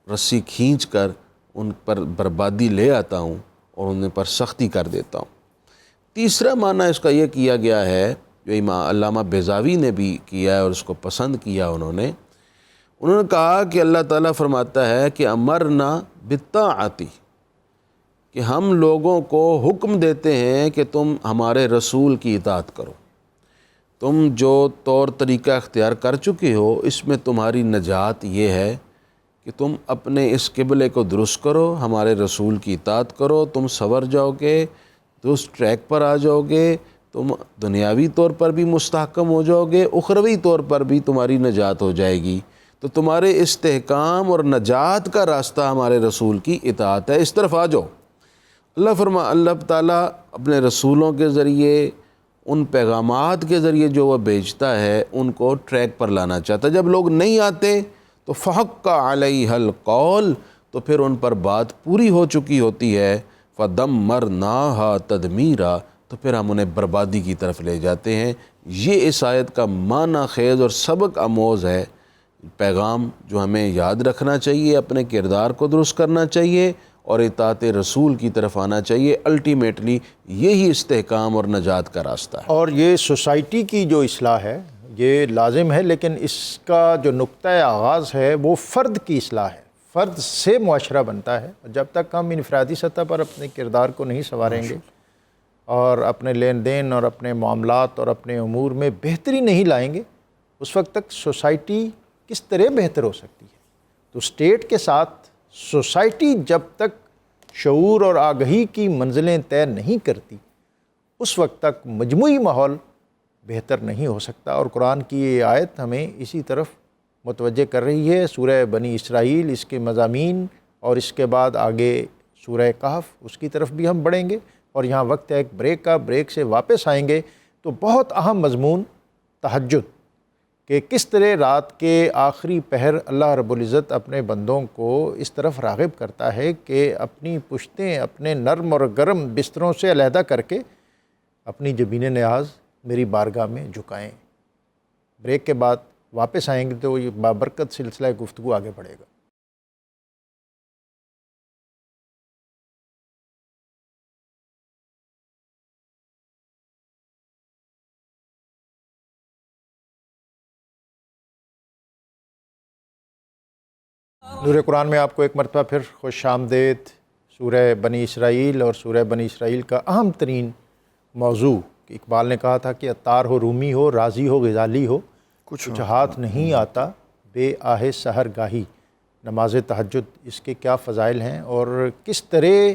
رسی کھینچ کر ان پر بربادی لے آتا ہوں اور ان پر سختی کر دیتا ہوں۔ تیسرا معنی اس کا یہ کیا گیا ہے، جو امام علامہ بیضاوی نے بھی کیا ہے اور اس کو پسند کیا، انہوں نے کہا کہ اللہ تعالیٰ فرماتا ہے کہ امرنا بالطاعۃ، کہ ہم لوگوں کو حکم دیتے ہیں کہ تم ہمارے رسول کی اطاعت کرو۔ تم جو طور طریقہ اختیار کر چکے ہو، اس میں تمہاری نجات یہ ہے کہ تم اپنے اس قبلے کو درست کرو، ہمارے رسول کی اطاعت کرو، تم سنور جاؤ گے، درست ٹریک پر آ جاؤ گے، تم دنیاوی طور پر بھی مستحکم ہو جاؤ گے، اخروی طور پر بھی تمہاری نجات ہو جائے گی۔ تو تمہارے استحکام اور نجات کا راستہ ہمارے رسول کی اطاعت ہے، اس طرف آ جاؤ۔ اللہ تعالیٰ اپنے رسولوں کے ذریعے، ان پیغامات کے ذریعے جو وہ بھیجتا ہے، ان کو ٹریک پر لانا چاہتا ہے۔ جب لوگ نہیں آتے تو فحق علیہ القول، تو پھر ان پر بات پوری ہو چکی ہوتی ہے، فدمرناہا تدمیرا، تو پھر ہم انہیں بربادی کی طرف لے جاتے ہیں۔ یہ اس آیت کا معنی خیز اور سبق آموز ہے، پیغام جو ہمیں یاد رکھنا چاہیے، اپنے کردار کو درست کرنا چاہیے اور اطاعت رسول کی طرف آنا چاہیے۔ الٹیمیٹلی یہی استحکام اور نجات کا راستہ ہے۔ اور یہ سوسائٹی کی جو اصلاح ہے یہ لازم ہے، لیکن اس کا جو نقطۂ آغاز ہے وہ فرد کی اصلاح ہے۔ فرد سے معاشرہ بنتا ہے، جب تک ہم انفرادی سطح پر اپنے کردار کو نہیں سنواریں گے اور اپنے لین دین اور اپنے معاملات اور اپنے امور میں بہتری نہیں لائیں گے، اس وقت تک سوسائٹی کس طرح بہتر ہو سکتی ہے؟ تو اسٹیٹ کے ساتھ سوسائٹی جب تک شعور اور آگہی کی منزلیں طے نہیں کرتی، اس وقت تک مجموعی ماحول بہتر نہیں ہو سکتا۔ اور قرآن کی یہ آیت ہمیں اسی طرف متوجہ کر رہی ہے۔ سورہ بنی اسرائیل، اس کے مضامین، اور اس کے بعد آگے سورہ کہف، اس کی طرف بھی ہم بڑھیں گے۔ اور یہاں وقت ہے ایک بریک کا، بریک سے واپس آئیں گے تو بہت اہم مضمون تہجد، کہ کس طرح رات کے آخری پہر اللہ رب العزت اپنے بندوں کو اس طرف راغب کرتا ہے کہ اپنی پشتیں اپنے نرم اور گرم بستروں سے علیحدہ کر کے اپنی جبین نیاز میری بارگاہ میں جھکائیں۔ بریک کے بعد واپس آئیں گے تو یہ بابرکت سلسلہ گفتگو آگے بڑھے گا۔ نور قرآن میں آپ کو ایک مرتبہ پھر خوش آمدید۔ سورہ بنی اسرائیل اور سورہ بنی اسرائیل کا اہم ترین موضوع، کہ اقبال نے کہا تھا کہ عطار ہو، رومی ہو، رازی ہو، غزالی ہو، کچھ ہاتھ نہیں آتا بے آہ سحر گاہی۔ نماز تہجد، اس کے کیا فضائل ہیں اور کس طرح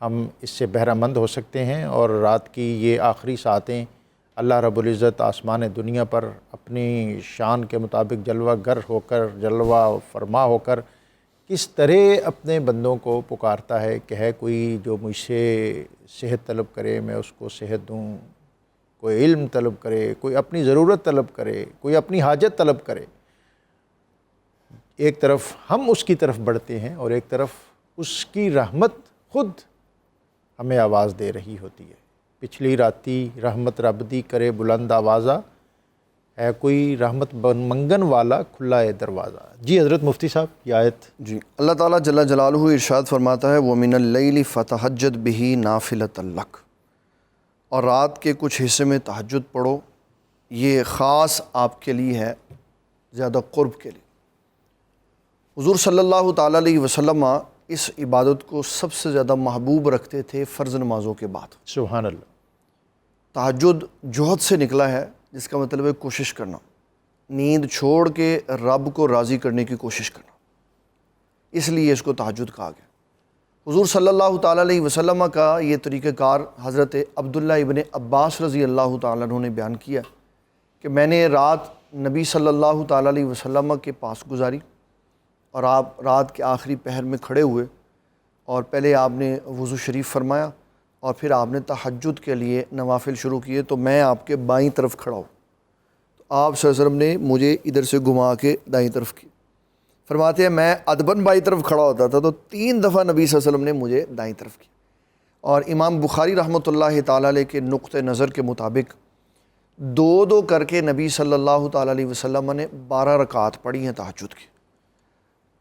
ہم اس سے بہرہ مند ہو سکتے ہیں، اور رات کی یہ آخری ساعتیں اللہ رب العزت آسمان دنیا پر اپنی شان کے مطابق جلوہ گر ہو کر، جلوہ فرما ہو کر کس طرح اپنے بندوں کو پکارتا ہے کہ ہے کوئی جو مجھ سے صحت طلب کرے میں اس کو صحت دوں، کوئی علم طلب کرے، کوئی اپنی ضرورت طلب کرے، کوئی اپنی حاجت طلب کرے۔ ایک طرف ہم اس کی طرف بڑھتے ہیں اور ایک طرف اس کی رحمت خود ہمیں آواز دے رہی ہوتی ہے۔ پچھلی راتی رحمت رب دی کرے بلند آوازہ، ہے کوئی رحمت منگن والا کھلا ہے دروازہ۔ جی حضرت مفتی صاحب، یہ آیت۔ جی، اللہ تعالیٰ جل جلالہ ارشاد فرماتا ہے وَمِنَ اللَّيْلِ فَتَہَجَّدْ بِهِ نَافِلَةً لَكَ، اور رات کے کچھ حصے میں تہجد پڑھو، یہ خاص آپ کے لیے ہے، زیادہ قرب کے لیے۔ حضور صلی اللہ تعالیٰ علیہ وسلم اس عبادت کو سب سے زیادہ محبوب رکھتے تھے فرض نمازوں کے بعد۔ سبحان اللہ۔ تہجد جہد سے نکلا ہے، جس کا مطلب ہے کوشش کرنا، نیند چھوڑ کے رب کو راضی کرنے کی کوشش کرنا، اس لیے اس کو تہجد کہا گیا۔ حضور صلی اللہ تعالیٰ علیہ وسلم کا یہ طریقہ کار حضرت عبداللہ ابن عباس رضی اللہ تعالیٰ عنہ نے بیان کیا کہ میں نے رات نبی صلی اللہ تعالیٰ علیہ وسلم کے پاس گزاری، اور آپ رات کے آخری پہر میں کھڑے ہوئے، اور پہلے آپ نے وضو شریف فرمایا اور پھر آپ نے تہجد کے لیے نوافل شروع کیے، تو میں آپ کے بائیں طرف کھڑا ہوں، تو آپ صلی اللہ علیہ وسلم نے مجھے ادھر سے گھما کے دائیں طرف کی۔ فرماتے ہیں میں ادباً بائیں طرف کھڑا ہوتا تھا تو 3 دفعہ نبی صلی اللہ علیہ وسلم نے مجھے دائیں طرف کی۔ اور امام بخاری رحمۃ اللہ تعالیٰ علیہ کے نقطہ نظر کے مطابق 2 کر کے نبی صلی اللہ تعالیٰ علیہ وسلم نے 12 رکعات پڑھی ہیں تہجد کی۔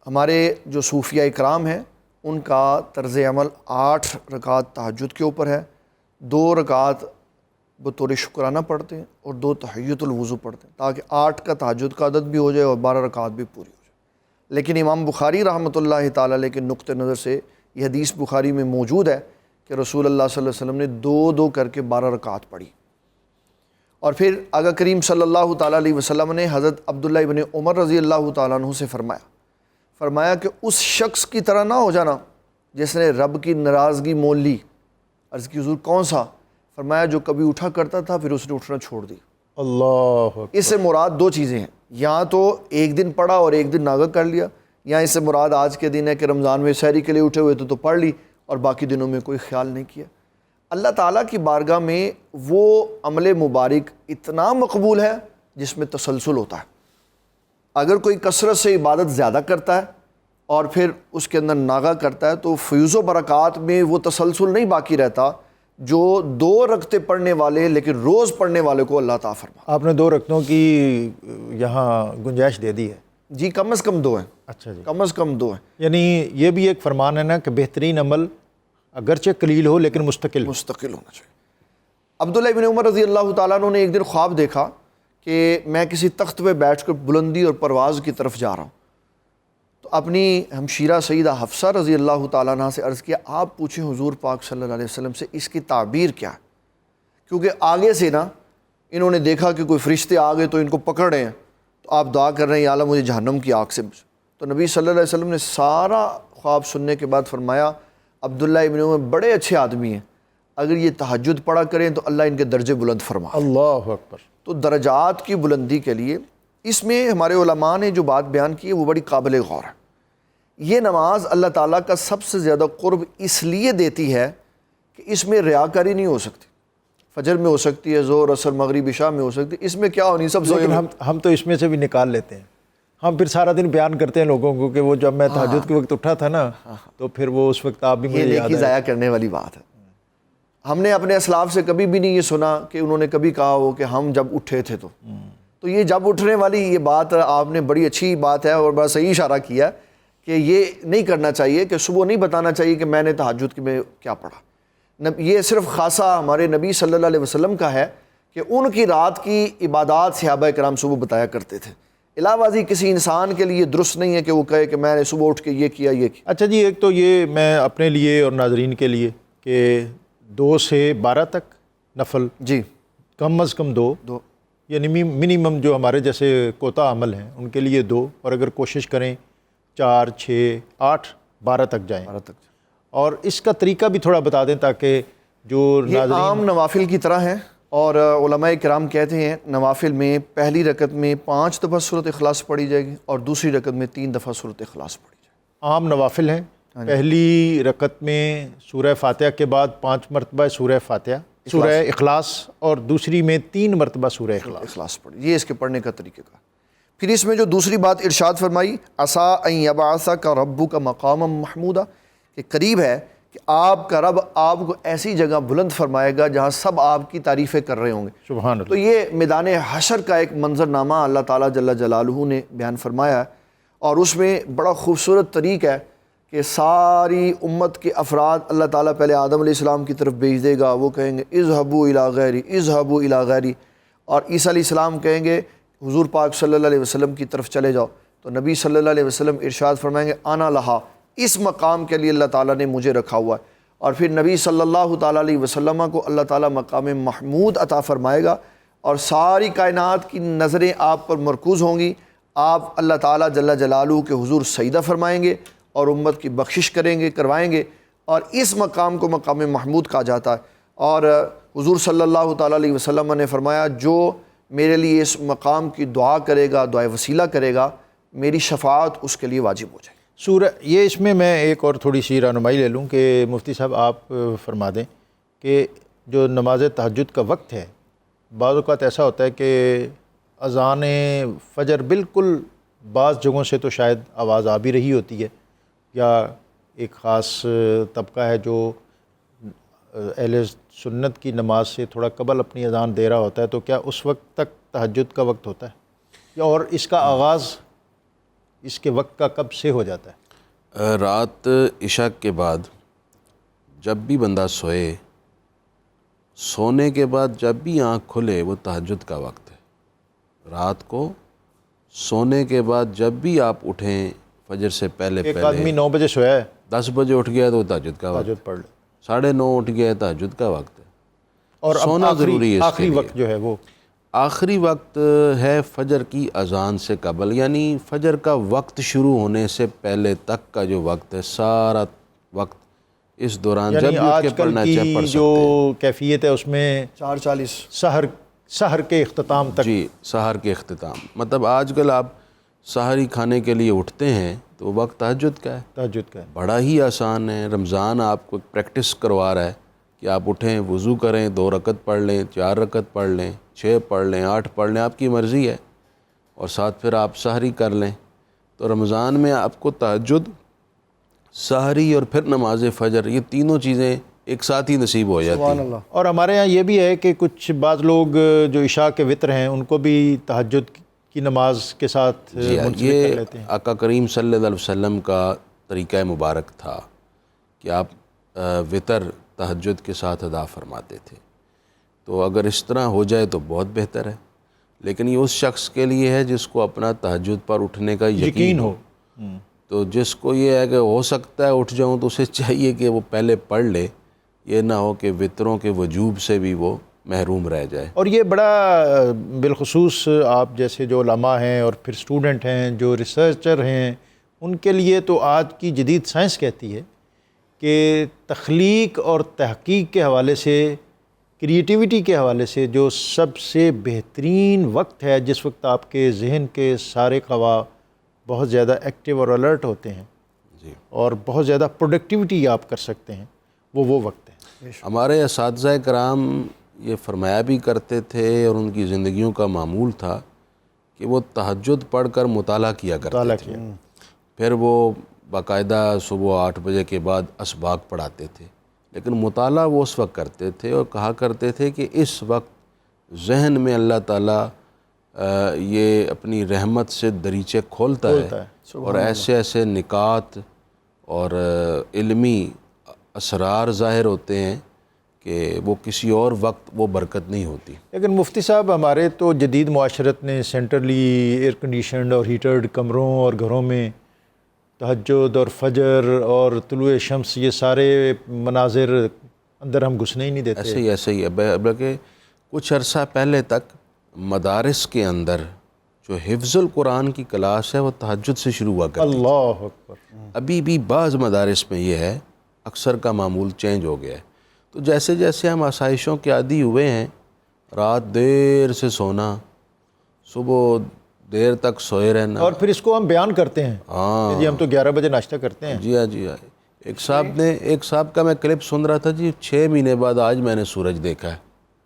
ہمارے جو صوفیہ اکرام ہیں ان کا طرز عمل 8 رکعت تہجد کے اوپر ہے، 2 رکعت بطور شکرانہ پڑھتے ہیں اور 2 تحیۃ الوضو پڑھتے ہیں، تاکہ 8 کا تہجد کا عدد بھی ہو جائے اور 12 رکعت بھی پوری ہو جائے۔ لیکن امام بخاری رحمۃ اللہ تعالیٰ علیہ کے نقطہ نظر سے یہ حدیث بخاری میں موجود ہے کہ رسول اللہ صلی اللہ علیہ وسلم نے 2 کر کے 12 رکعت پڑھی۔ اور پھر آقا کریم صلی اللہ تعالیٰ علیہ وسلم نے حضرت عبداللہ ابن عمر رضی اللہ تعالیٰ عنہ سے فرمایا کہ اس شخص کی طرح نہ ہو جانا جس نے رب کی ناراضگی مول لی۔ عرض کی حضور کون سا؟ فرمایا جو کبھی اٹھا کرتا تھا پھر اس نے اٹھنا چھوڑ دی۔ اللہ اکبر۔ اس سے مراد 2 چیزیں ہیں، یا تو ایک دن پڑھا اور ایک دن ناغہ کر لیا، یا اس سے مراد آج کے دن ہے کہ رمضان میں سحری کے لیے اٹھے ہوئے تو پڑھ لی اور باقی دنوں میں کوئی خیال نہیں کیا۔ اللہ تعالیٰ کی بارگاہ میں وہ عمل مبارک اتنا مقبول ہے جس میں تسلسل ہوتا ہے۔ اگر کوئی کثرت سے عبادت زیادہ کرتا ہے اور پھر اس کے اندر ناغہ کرتا ہے تو فیوز و برکات میں وہ تسلسل نہیں باقی رہتا جو 2 رکعتیں پڑھنے والے لیکن روز پڑھنے والے کو اللہ تعالیٰ فرما۔ آپ نے 2 رکعتوں کی یہاں گنجائش دے دی ہے۔ جی کم از کم 2 ہیں، اچھا جی، کم از کم 2 ہیں۔ یعنی یہ بھی ایک فرمان ہے نا کہ بہترین عمل اگرچہ قلیل ہو لیکن مستقل ہونا چاہیے۔ عبداللہ ابن عمر رضی اللہ تعالیٰ عنہ نے ایک دن خواب دیکھا کہ میں کسی تخت پہ بیٹھ کر بلندی اور پرواز کی طرف جا رہا ہوں، تو اپنی ہمشیرہ سیدہ حفصہ رضی اللہ تعالیٰ عنہ سے عرض کیا آپ پوچھیں حضور پاک صلی اللہ علیہ وسلم سے اس کی تعبیر کیا ہے، کیونکہ آگے سے نا انہوں نے دیکھا کہ کوئی فرشتے آ گئے تو ان کو پکڑ رہے ہیں، تو آپ دعا کر رہے ہیں یا اللہ مجھے جہنم کی آگ سے بچا۔ تو نبی صلی اللہ علیہ وسلم نے سارا خواب سننے کے بعد فرمایا عبداللہ ابن عمر بڑے اچھے آدمی ہیں، اگر یہ تہجد پڑھا کریں تو اللہ ان کے درجے بلند فرما۔ اللہ اکبر۔ تو درجات کی بلندی کے لیے اس میں ہمارے علماء نے جو بات بیان کی ہے وہ بڑی قابل غور ہے۔ یہ نماز اللہ تعالیٰ کا سب سے زیادہ قرب اس لیے دیتی ہے کہ اس میں ریاکاری نہیں ہو سکتی۔ فجر میں ہو سکتی ہے، ظہر، عصر، مغرب، عشاء میں ہو سکتی ہے، اس میں کیا ہونی سب لیکن ہم تو اس میں سے بھی نکال لیتے ہیں۔ ہم پھر سارا دن بیان کرتے ہیں لوگوں کو کہ وہ جب میں تہجد کے وقت اٹھا تھا نا تو پھر وہ اس وقت آپ بھی مجھے یہ یاد نیکی ضائع کرنے والی بات ہے۔ ہم نے اپنے اسلاف سے کبھی بھی نہیں یہ سنا کہ انہوں نے کبھی کہا ہو کہ ہم جب اٹھے تھے تو یہ جب اٹھنے والی یہ بات آپ نے بڑی اچھی بات ہے اور بڑا صحیح اشارہ کیا کہ یہ نہیں کرنا چاہیے کہ صبح نہیں بتانا چاہیے کہ میں نے تہجد میں کیا پڑھا۔ یہ صرف خاصہ ہمارے نبی صلی اللہ علیہ وسلم کا ہے کہ ان کی رات کی عبادات صحابہ کرام صبح بتایا کرتے تھے۔ علاوہ ازیں کسی انسان کے لیے درست نہیں ہے کہ وہ کہے کہ میں نے صبح اٹھ کے یہ کیا یہ کیا۔ اچھا جی، ایک تو یہ میں اپنے لیے اور ناظرین کے لیے کہ 2 سے 12 تک نفل، جی کم از کم 2 یعنی منیمم جو ہمارے جیسے کوتا عمل ہیں ان کے لیے 2، اور اگر کوشش کریں 4، 6، 8، 12 تک جائیں۔ اور اس کا طریقہ بھی تھوڑا بتا دیں تاکہ جو یہ ناظرین عام نوافل کی طرح ہیں، اور علماء کرام کہتے ہیں نوافل میں پہلی رکعت میں 5 دفعہ سورۃ اخلاص پڑھی جائے گی اور دوسری رکعت میں 3 دفعہ سورۃ اخلاص پڑھی جائے گی۔ عام نوافل ہیں۔ پہلی رکعت میں سورہ فاتحہ کے بعد 5 مرتبہ سورہ فاتحہ، سورہ اخلاص، اور دوسری میں 3 مرتبہ سورہ اخلاص پڑھی۔ یہ اس کے پڑھنے کا طریقہ کا۔ پھر اس میں جو دوسری بات ارشاد فرمائی، عسیٰ ان یبعثک ربک مقاما محمودا، کہ قریب ہے کہ آپ کا رب آپ کو ایسی جگہ بلند فرمائے گا جہاں سب آپ کی تعریفیں کر رہے ہوں گے۔ سبحان اللہ۔ تو یہ میدان حشر کا ایک منظرنامہ اللہ تعالیٰ جل جلالہ نے بیان فرمایا ہے، اور اس میں بڑا خوبصورت طریقہ ہے کہ ساری امت کے افراد اللہ تعالیٰ پہلے آدم علیہ السلام کی طرف بھیج دے گا، وہ کہیں گے اذهبوا الی غیری، اذهبوا الی غیری، اور عیسیٰ علیہ السلام کہیں گے حضور پاک صلی اللہ علیہ وسلم کی طرف چلے جاؤ، تو نبی صلی اللہ علیہ وسلم ارشاد فرمائیں گے انا لہا، اس مقام کے لیے اللہ تعالیٰ نے مجھے رکھا ہوا ہے، اور پھر نبی صلی اللہ تعالیٰ علیہ وسلم کو اللہ تعالیٰ مقام محمود عطا فرمائے گا، اور ساری کائنات کی نظریں آپ پر مرکوز ہوں گی، آپ اللہ تعالیٰ جل جلالہ کے حضور سجدہ فرمائیں گے اور امت کی بخشش کریں گے، کروائیں گے، اور اس مقام کو مقام محمود کہا جاتا ہے۔ اور حضور صلی اللہ تعالیٰ علیہ وسلم نے فرمایا جو میرے لیے اس مقام کی دعا کرے گا، دعائے وسیلہ کرے گا، میری شفاعت اس کے لیے واجب ہو جائے گی۔ سورہ یہ اس میں ایک اور تھوڑی سی رہنمائی لے لوں کہ مفتی صاحب آپ فرما دیں کہ جو نماز تہجد کا وقت ہے، بعض اوقات ایسا ہوتا ہے کہ اذان فجر بالکل بعض جگہوں سے تو شاید آواز آ بھی رہی ہوتی ہے، یا ایک خاص طبقہ ہے جو اہل سنت کی نماز سے تھوڑا قبل اپنی اذان دے رہا ہوتا ہے، تو کیا اس وقت تک تہجد کا وقت ہوتا ہے، اور اس کا آغاز اس کے وقت کا کب سے ہو جاتا ہے؟ رات عشاء کے بعد جب بھی بندہ سوئے، سونے کے بعد جب بھی آنکھ کھلے وہ تہجد کا وقت ہے۔ رات کو سونے کے بعد جب بھی آپ اٹھیں فجر سے پہلے ایک آدمی 9 بجے سویا ہے، 10 بجے اٹھ گیا تو تہجد کا وقت، تہجد پڑھ لے، 9:30 اٹھ گیا تہجد کا وقت ہے، اور سونا ضروری ہے۔ آخری وقت جو ہے وہ آخری وقت ہے فجر کی اذان سے قبل، یعنی فجر کا وقت شروع ہونے سے پہلے تک کا جو وقت ہے، سارا وقت اس دوران جب بھی اٹھ کے پڑھنا چاہے پڑھ سکتے ہیں۔ جو کیفیت ہے اس میں 4:40 سحر کے اختتام تک، جی سحر کے اختتام، مطلب آج کل آپ سحری کھانے کے لیے اٹھتے ہیں تو وقت تہجد کا ہے، تہجد کا ہے۔ بڑا ہی آسان ہے۔ رمضان آپ کو پریکٹس کروا رہا ہے کہ آپ اٹھیں، وضو کریں، 2 رکعت پڑھ لیں، 4 رکعت پڑھ لیں، 6 پڑھ لیں، 8 پڑھ لیں، آپ کی مرضی ہے، اور ساتھ پھر آپ سحری کر لیں۔ تو رمضان میں آپ کو تہجد، سحری اور پھر نماز فجر، یہ تینوں چیزیں ایک ساتھ ہی نصیب ہو جاتی سبحان ہیں۔ اللہ۔ اور ہمارے یہاں یہ بھی ہے کہ کچھ بعض لوگ جو عشاء کے وتر ہیں ان کو بھی تہجد کی نماز کے ساتھ جی ہاں، منسلک کر یہ لیتے ہیں۔ آقا کریم صلی اللہ علیہ وسلم کا طریقہ مبارک تھا کہ آپ وتر تہجد کے ساتھ ادا فرماتے تھے، تو اگر اس طرح ہو جائے تو بہت بہتر ہے، لیکن یہ اس شخص کے لیے ہے جس کو اپنا تہجد پر اٹھنے کا یقین ہو۔ تو جس کو یہ ہے کہ ہو سکتا ہے اٹھ جاؤں، تو اسے چاہیے کہ وہ پہلے پڑھ لے، یہ نہ ہو کہ وطروں کے وجوب سے بھی وہ محروم رہ جائے۔ اور یہ بڑا بالخصوص آپ جیسے جو علماء ہیں اور پھر اسٹوڈنٹ ہیں جو ریسرچر ہیں، ان کے لیے تو آج کی جدید سائنس کہتی ہے کہ تخلیق اور تحقیق کے حوالے سے کریٹیوٹی کے حوالے سے جو سب سے بہترین وقت ہے جس وقت آپ کے ذہن کے سارے خواہ بہت زیادہ ایکٹیو اور الرٹ ہوتے ہیں جی، اور بہت زیادہ پروڈکٹیوٹی آپ کر سکتے ہیں، وہ وقت ہے. ہمارے اساتذہ کرام یہ فرمایا بھی کرتے تھے اور ان کی زندگیوں کا معمول تھا کہ وہ تہجد پڑھ کر مطالعہ کیا کرتے تھے. پھر وہ باقاعدہ صبح 8 بجے کے بعد اسباق پڑھاتے تھے، لیکن مطالعہ وہ اس وقت کرتے تھے اور کہا کرتے تھے کہ اس وقت ذہن میں اللہ تعالیٰ یہ اپنی رحمت سے دریچے کھولتا ہے اور ایسے ایسے نکات اور علمی اسرار ظاہر ہوتے ہیں کہ وہ کسی اور وقت وہ برکت نہیں ہوتی. لیکن مفتی صاحب ہمارے تو جدید معاشرت نے سینٹرلی ایئر کنڈیشنڈ اور ہیٹرڈ کمروں اور گھروں میں تہجد اور فجر اور طلوع شمس یہ سارے مناظر اندر ہم گھسنے ہی نہیں دیتے. ایسے ہی ہے، بلکہ کچھ عرصہ پہلے تک مدارس کے اندر جو حفظ القرآن کی کلاس ہے وہ تہجد سے شروع ہوا کرتی. اللہ اکبر. ابھی بھی بعض مدارس میں یہ ہے، اکثر کا معمول چینج ہو گیا ہے. تو جیسے جیسے ہم آسائشوں کے عادی ہوئے ہیں، رات دیر سے سونا، صبح دیر تک سوئے رہنا، اور پھر اس کو ہم بیان کرتے ہیں کہ جی ہم تو 11 بجے ناشتہ کرتے ہیں. جی ہاں جی ہاں. ایک صاحب کا میں کلپ سن رہا تھا جی، 6 مہینے بعد آج میں نے سورج دیکھا ہے.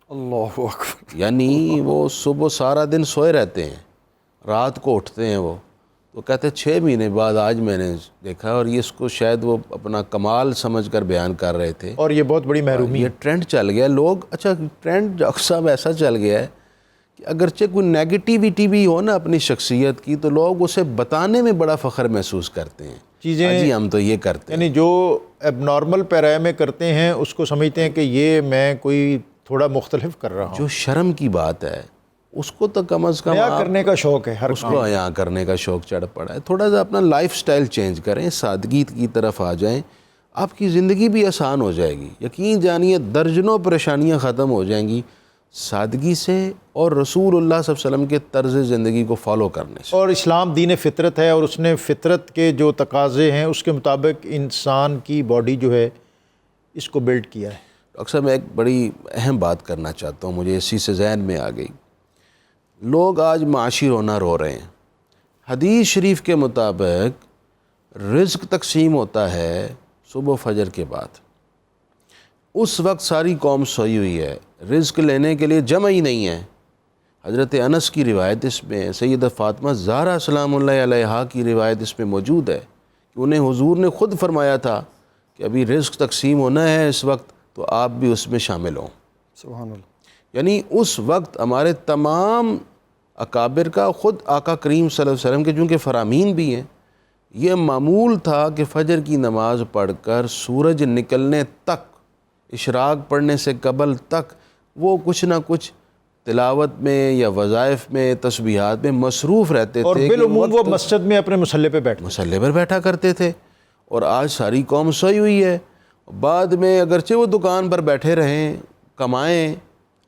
اللہ اکبر. یعنی وہ صبح سارا دن سوئے رہتے ہیں، رات کو اٹھتے ہیں وہ، تو کہتے ہیں 6 مہینے بعد آج میں نے دیکھا. اور یہ اس کو شاید وہ اپنا کمال سمجھ کر بیان کر رہے تھے. اور یہ بہت بڑی محرومی یہ ٹرینڈ چل گیا لوگ. اچھا ٹرینڈ ڈاکٹر صاحب ایسا چل گیا ہے کہ اگرچہ کوئی نیگیٹیوٹی بھی ہو نا اپنی شخصیت کی، تو لوگ اسے بتانے میں بڑا فخر محسوس کرتے ہیں. چیزیں جی ہم تو یہ کرتے ہیں. یعنی جو اب نارمل پیرائے میں کرتے ہیں اس کو سمجھتے ہیں کہ یہ میں کوئی تھوڑا مختلف کر رہا ہوں. جو شرم کی بات ہے اس کو تو کم از کم حیا کرنے کا شوق ہے ہر اس کو حیا کرنے کا شوق چڑھ پڑا ہے. تھوڑا سا اپنا لائف سٹائل چینج کریں، سادگی کی طرف آ جائیں، آپ کی زندگی بھی آسان ہو جائے گی. یقین جانیے درجنوں پریشانیاں ختم ہو جائیں گی سادگی سے اور رسول اللہ صلی اللہ علیہ وسلم کے طرز زندگی کو فالو کرنے سے. اور اسلام دین فطرت ہے اور اس نے فطرت کے جو تقاضے ہیں اس کے مطابق انسان کی باڈی جو ہے اس کو بلڈ کیا ہے. ڈاکٹر صاحب میں ایک بڑی اہم بات کرنا چاہتا ہوں، مجھے اسی سے ذہن میں آ گئی. لوگ آج معاشی رونا رو رہے ہیں. حدیث شریف کے مطابق رزق تقسیم ہوتا ہے صبح فجر کے بعد. اس وقت ساری قوم سوئی ہوئی ہے، رزق لینے کے لیے جمع ہی نہیں ہے. حضرت انس کی روایت اس میں، سیدہ فاطمہ زہرا سلام اللہ علیہا کی روایت اس میں موجود ہے کہ انہیں حضور نے خود فرمایا تھا کہ ابھی رزق تقسیم ہونا ہے اس وقت، تو آپ بھی اس میں شامل ہوں. سبحان اللہ. یعنی اس وقت ہمارے تمام اکابر کا، خود آقا کریم صلی اللہ علیہ وسلم کے چونکہ فرامین بھی ہیں، یہ معمول تھا کہ فجر کی نماز پڑھ کر سورج نکلنے تک، اشراق پڑھنے سے قبل تک وہ کچھ نہ کچھ تلاوت میں یا وظائف میں، تسبیحات میں مصروف رہتے تھے. اور بالعموم وہ مسجد میں اپنے مصلے پہ بیٹھا کرتے تھے. اور آج ساری قوم سوئی ہوئی ہے. بعد میں اگرچہ وہ دکان پر بیٹھے رہیں، کمائیں،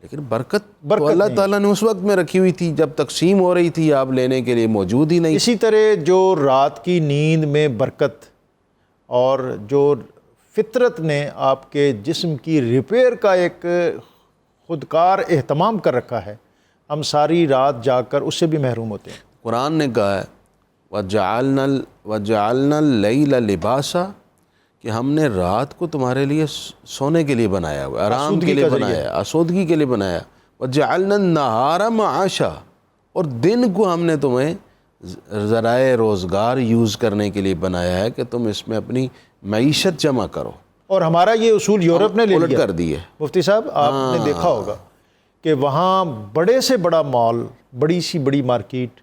لیکن برکت تو اللہ تعالیٰ نے اس وقت میں رکھی ہوئی تھی جب تقسیم ہو رہی تھی، آپ لینے کے لیے موجود ہی نہیں. اسی طرح جو رات کی نیند میں برکت اور جو فطرت نے آپ کے جسم کی ریپیئر کا ایک خودکار اہتمام کر رکھا ہے، ہم ساری رات جاگ کر اس سے بھی محروم ہوتے ہیں. قرآن نے کہا ہے وَجَعَلْنَا اللَّيْلَ لِبَاسًا، کہ ہم نے رات کو تمہارے لیے سونے کے لیے بنایا ہوا، آرام کے لیے بنایا، آسودگی کے لیے بنایا. وَجَعَلْنَا النَّهَارَ مَعَاشًا، اور دن کو ہم نے تمہیں ذرائع روزگار یوز کرنے کے لیے بنایا ہے کہ تم اس میں اپنی معیشت جمع کرو. اور ہمارا یہ اصول یورپ نے لے الٹ لیا کر دی ہے. مفتی صاحب آپ نے دیکھا ہوگا کہ وہاں بڑے سے بڑا مال، بڑی سی بڑی مارکیٹ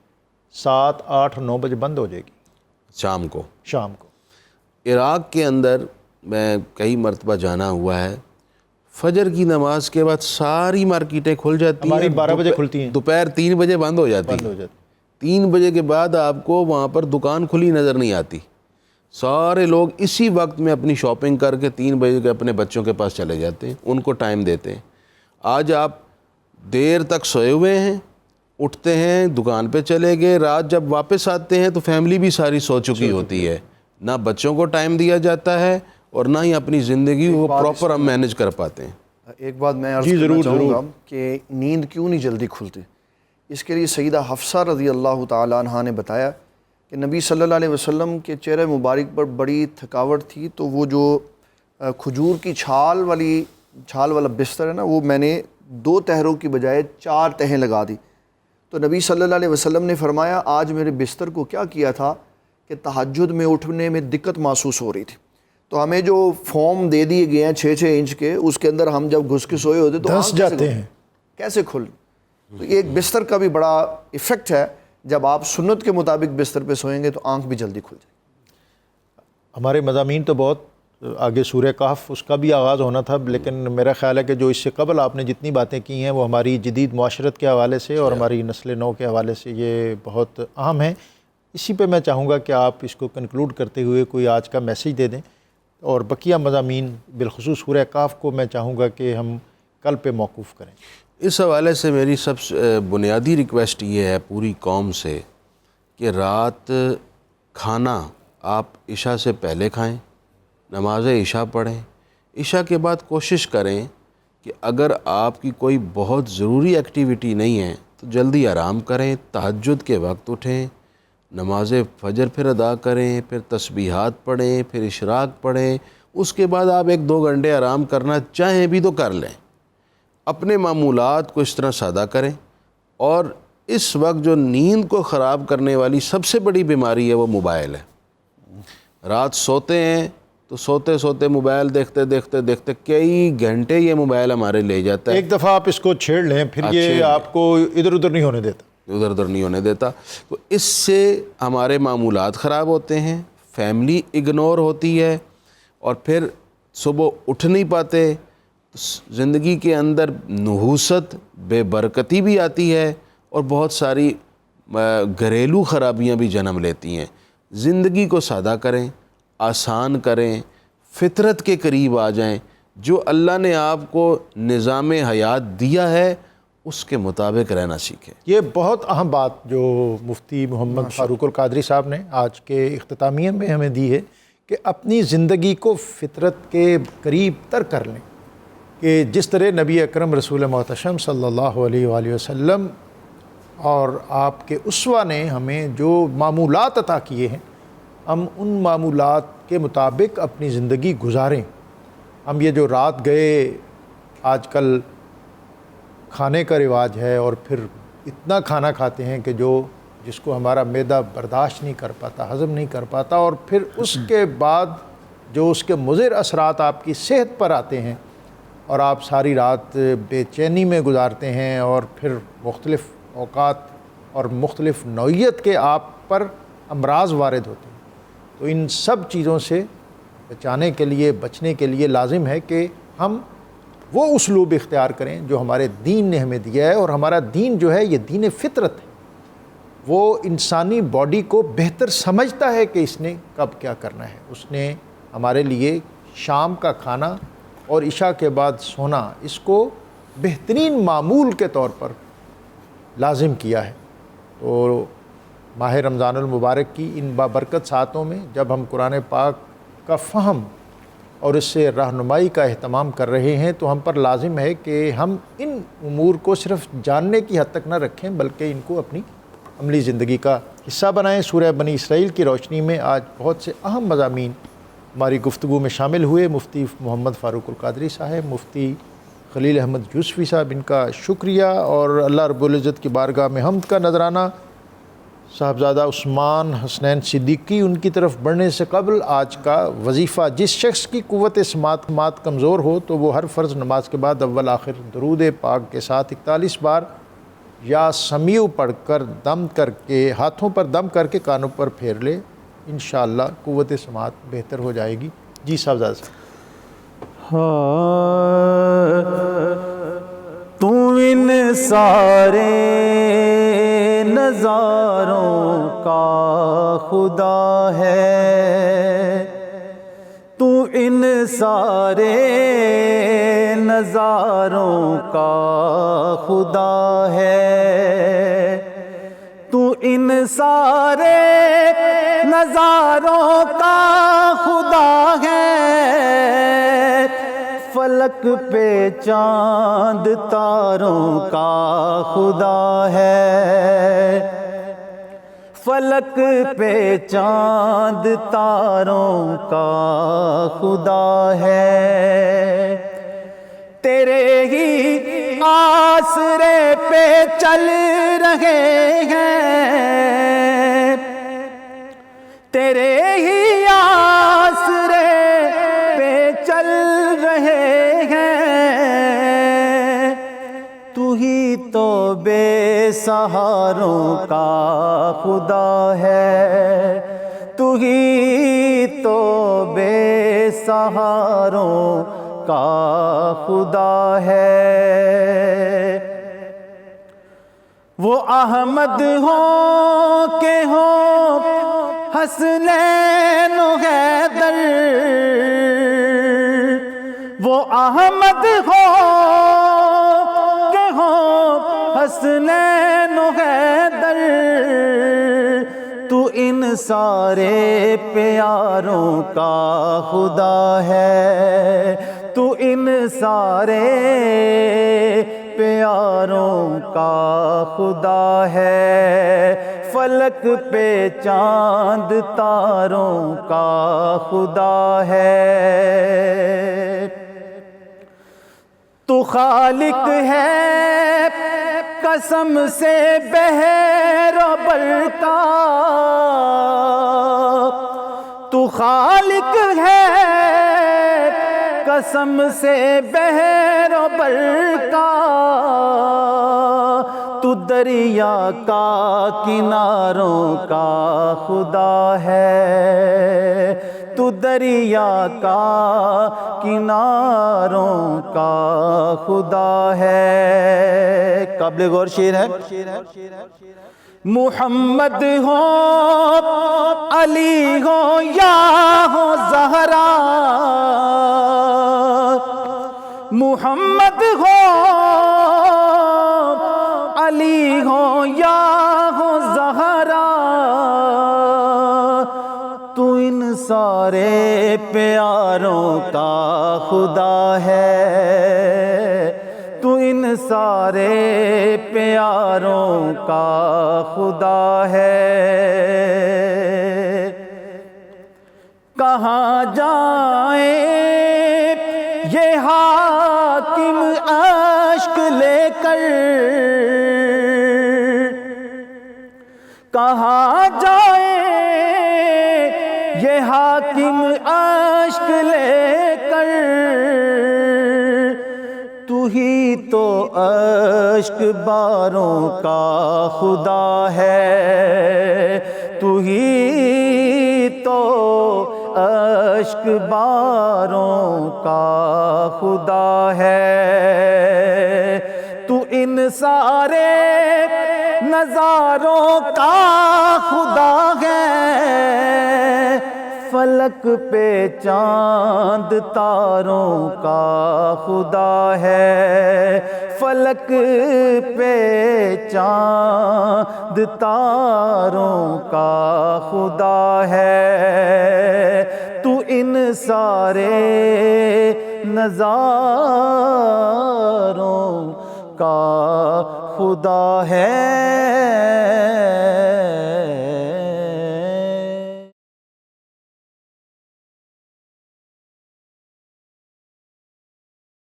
7، 8، 9 بجے بند ہو جائے گی شام کو. عراق کے اندر میں کئی مرتبہ جانا ہوا ہے، فجر کی نماز کے بعد ساری مارکیٹیں کھل جاتی ہیں. ہماری 12 بجے کھلتی ہیں، دوپہر 3 بجے بند ہو جاتی ہیں. 3 بجے کے بعد آپ کو وہاں پر دکان کھلی نظر نہیں آتی. سارے لوگ اسی وقت میں اپنی شاپنگ کر کے 3 بجے کے اپنے بچوں کے پاس چلے جاتے ہیں، ان کو ٹائم دیتے ہیں. آج آپ دیر تک سوئے ہوئے ہیں، اٹھتے ہیں دکان پہ چلے گئے، رات جب واپس آتے ہیں تو فیملی بھی ساری سو چکی ہوتی ہے. نہ بچوں کو ٹائم دیا جاتا ہے اور نہ ہی اپنی زندگی کو پراپر ہم مینج کر پاتے ہیں. ایک بات میں عرض جی کرنا ضرور چاہوں گا ضرور. کہ نیند کیوں نہیں جلدی کھلتی. اس کے لیے سیدہ حفصہ رضی اللہ تعالیٰ عنہا نے بتایا کہ نبی صلی اللہ علیہ وسلم کے چہرے مبارک پر بڑی تھکاوٹ تھی، تو وہ جو کھجور کی چھال والا بستر ہے نا، وہ میں نے 2 تہوں کی بجائے 4 تہیں لگا دی. تو نبی صلی اللہ علیہ وسلم نے فرمایا آج میرے بستر کو کیا کیا تھا کہ تہجد میں اٹھنے میں دقت محسوس ہو رہی تھی. تو ہمیں جو فوم دے دیے گئے ہیں 6-6 انچ کے، اس کے اندر ہم جب گھس کے سوئے ہوتے تو دھنس جاتے ہیں. کیسے کھل. تو یہ ایک بستر کا بھی بڑا ایفیکٹ ہے، جب آپ سنت کے مطابق بستر پہ سوئیں گے تو آنکھ بھی جلدی کھل جائے. ہمارے مضامین تو بہت آگے سورہ کہف اس کا بھی آغاز ہونا تھا، لیکن میرا خیال ہے کہ جو اس سے قبل آپ نے جتنی باتیں کی ہیں وہ ہماری جدید معاشرت کے حوالے سے اور ہماری نسل نو کے حوالے سے یہ بہت اہم ہیں. اسی پہ میں چاہوں گا کہ آپ اس کو کنکلوڈ کرتے ہوئے کوئی آج کا میسیج دے دیں، اور بقیہ مضامین بالخصوص سورہ کہف کو میں چاہوں گا کہ ہم کل پہ موقوف کریں. اس حوالے سے میری سب سے بنیادی ریکویسٹ یہ ہے پوری قوم سے کہ رات کھانا آپ عشاء سے پہلے کھائیں، نماز عشاء پڑھیں. عشاء کے بعد کوشش کریں کہ اگر آپ کی کوئی بہت ضروری ایکٹیویٹی نہیں ہے تو جلدی آرام کریں، تہجد کے وقت اٹھیں، نماز فجر پھر ادا کریں، پھر تسبیحات پڑھیں، پھر اشراق پڑھیں. اس کے بعد آپ 1-2 گھنٹے آرام کرنا چاہیں بھی تو کر لیں. اپنے معمولات کو اس طرح سادہ کریں. اور اس وقت جو نیند کو خراب کرنے والی سب سے بڑی بیماری ہے وہ موبائل ہے. رات سوتے ہیں تو سوتے سوتے موبائل دیکھتے دیکھتے دیکھتے کئی گھنٹے یہ موبائل ہمارے لے جاتا ہے. ایک دفعہ آپ اس کو چھیڑ لیں پھر یہ آپ کو ادھر ادھر نہیں ہونے دیتا. نہیں ہونے دیتا. تو اس سے ہمارے معمولات خراب ہوتے ہیں، فیملی اگنور ہوتی ہے، اور پھر صبح اٹھ نہیں پاتے. زندگی کے اندر نحوست، بے برکتی بھی آتی ہے، اور بہت ساری گھریلو خرابیاں بھی جنم لیتی ہیں. زندگی کو سادہ کریں، آسان کریں، فطرت کے قریب آ جائیں. جو اللہ نے آپ کو نظام حیات دیا ہے اس کے مطابق رہنا سیکھیں. یہ بہت اہم بات جو مفتی محمد فاروق القادری صاحب نے آج کے اختتامیہ میں ہمیں دی ہے کہ اپنی زندگی کو فطرت کے قریب تر کر لیں، کہ جس طرح نبی اکرم رسول محتشم صلی اللہ علیہ وآلہ وسلم اور آپ کے اسوہ نے ہمیں جو معمولات عطا کیے ہیں ہم ان معمولات کے مطابق اپنی زندگی گزاریں. ہم یہ جو رات گئے آج کل کھانے کا رواج ہے، اور پھر اتنا کھانا کھاتے ہیں کہ جس کو ہمارا معدہ برداشت نہیں کر پاتا، ہضم نہیں کر پاتا، اور پھر اس کے بعد جو اس کے مضر اثرات آپ کی صحت پر آتے ہیں، اور آپ ساری رات بے چینی میں گزارتے ہیں، اور پھر مختلف اوقات اور مختلف نوعیت کے آپ پر امراض وارد ہوتے ہیں. تو ان سب چیزوں سے بچنے کے لیے لازم ہے کہ ہم وہ اسلوب اختیار کریں جو ہمارے دین نے ہمیں دیا ہے. اور ہمارا دین جو ہے یہ دین فطرت ہے، وہ انسانی باڈی کو بہتر سمجھتا ہے کہ اس نے کب کیا کرنا ہے. اس نے ہمارے لیے شام کا کھانا اور عشاء کے بعد سونا اس کو بہترین معمول کے طور پر لازم کیا ہے. تو ماہ رمضان المبارک کی ان بابرکت ساعتوں میں جب ہم قرآن پاک کا فہم اور اس سے رہنمائی کا اہتمام کر رہے ہیں تو ہم پر لازم ہے کہ ہم ان امور کو صرف جاننے کی حد تک نہ رکھیں بلکہ ان کو اپنی عملی زندگی کا حصہ بنائیں. سورہ بنی اسرائیل کی روشنی میں آج بہت سے اہم مضامین ہماری گفتگو میں شامل ہوئے. مفتی محمد فاروق القادری صاحب، مفتی خلیل احمد یوسفی صاحب، ان کا شکریہ، اور اللہ رب العزت کی بارگاہ میں حمد کا نذرانہ. صاحبزادہ عثمان حسنین صدیقی، ان کی طرف بڑھنے سے قبل آج کا وظیفہ. جس شخص کی قوت سماعت کمزور ہو تو وہ ہر فرض نماز کے بعد اول آخر درود پاک کے ساتھ 41 بار یا سمیع پڑھ کر دم کر کے ہاتھوں پر دم کر کے کانوں پر پھیر لے. انشاءاللہ قوت سماعت بہتر ہو جائے گی. جی صاحبزادہ صاحب. تو ان سارے نظاروں کا خدا ہے، تو ان سارے نظاروں کا خدا ہے، تو ان سارے نظاروں کا خدا ہے. فلک پہ چاند تاروں کا خدا ہے، فلک پہ چاند تاروں کا خدا ہے، تیرے ہی آسرے پہ چل رہے ہیں، تیرے ہی آسرے پہ چل رہے ہیں، تو ہی تو بے سہاروں کا خدا ہے، تو ہی تو بے سہاروں کا خدا ہے۔ وہ احمد ہو کہ ہو حسنین و حیدر، وہ احمد ہو کہ ہو حسنین و حیدر، تو ان سارے پیاروں کا خدا ہے، تو ان سارے پیاروں کا خدا ہے، فلک پہ چاند تاروں کا خدا ہے۔ تو خالق ہے قسم سے بحر و بر کا، تو خالق ہے قسم سے بحر و بر کا، تو دریا کا کناروں کا خدا ہے، تو دریا کا کناروں کا خدا ہے۔ قابل غور شعر ہے۔ محمد ہو علی ہو یا ہو زہرا، محمد ہو علی ہو یا ہو زہرا، تو ان سارے پیاروں کا خدا ہے، تو ان سارے پیاروں کا خدا ہے۔ کہاں جائیں یہ حاکم اشک لے کر، کہاں جائیں یہ حاکم اشک لے کر، تو ہی تو اشک باروں کا خدا ہے، تو ہی تو اشک باروں کا خدا ہے، تو ان سارے نظاروں کا خدا ہے، فلک پہ چاند تاروں کا خدا ہے، فلک پہ چاند تاروں کا خدا ہے، تو ان سارے نظاروں کا خدا ہے۔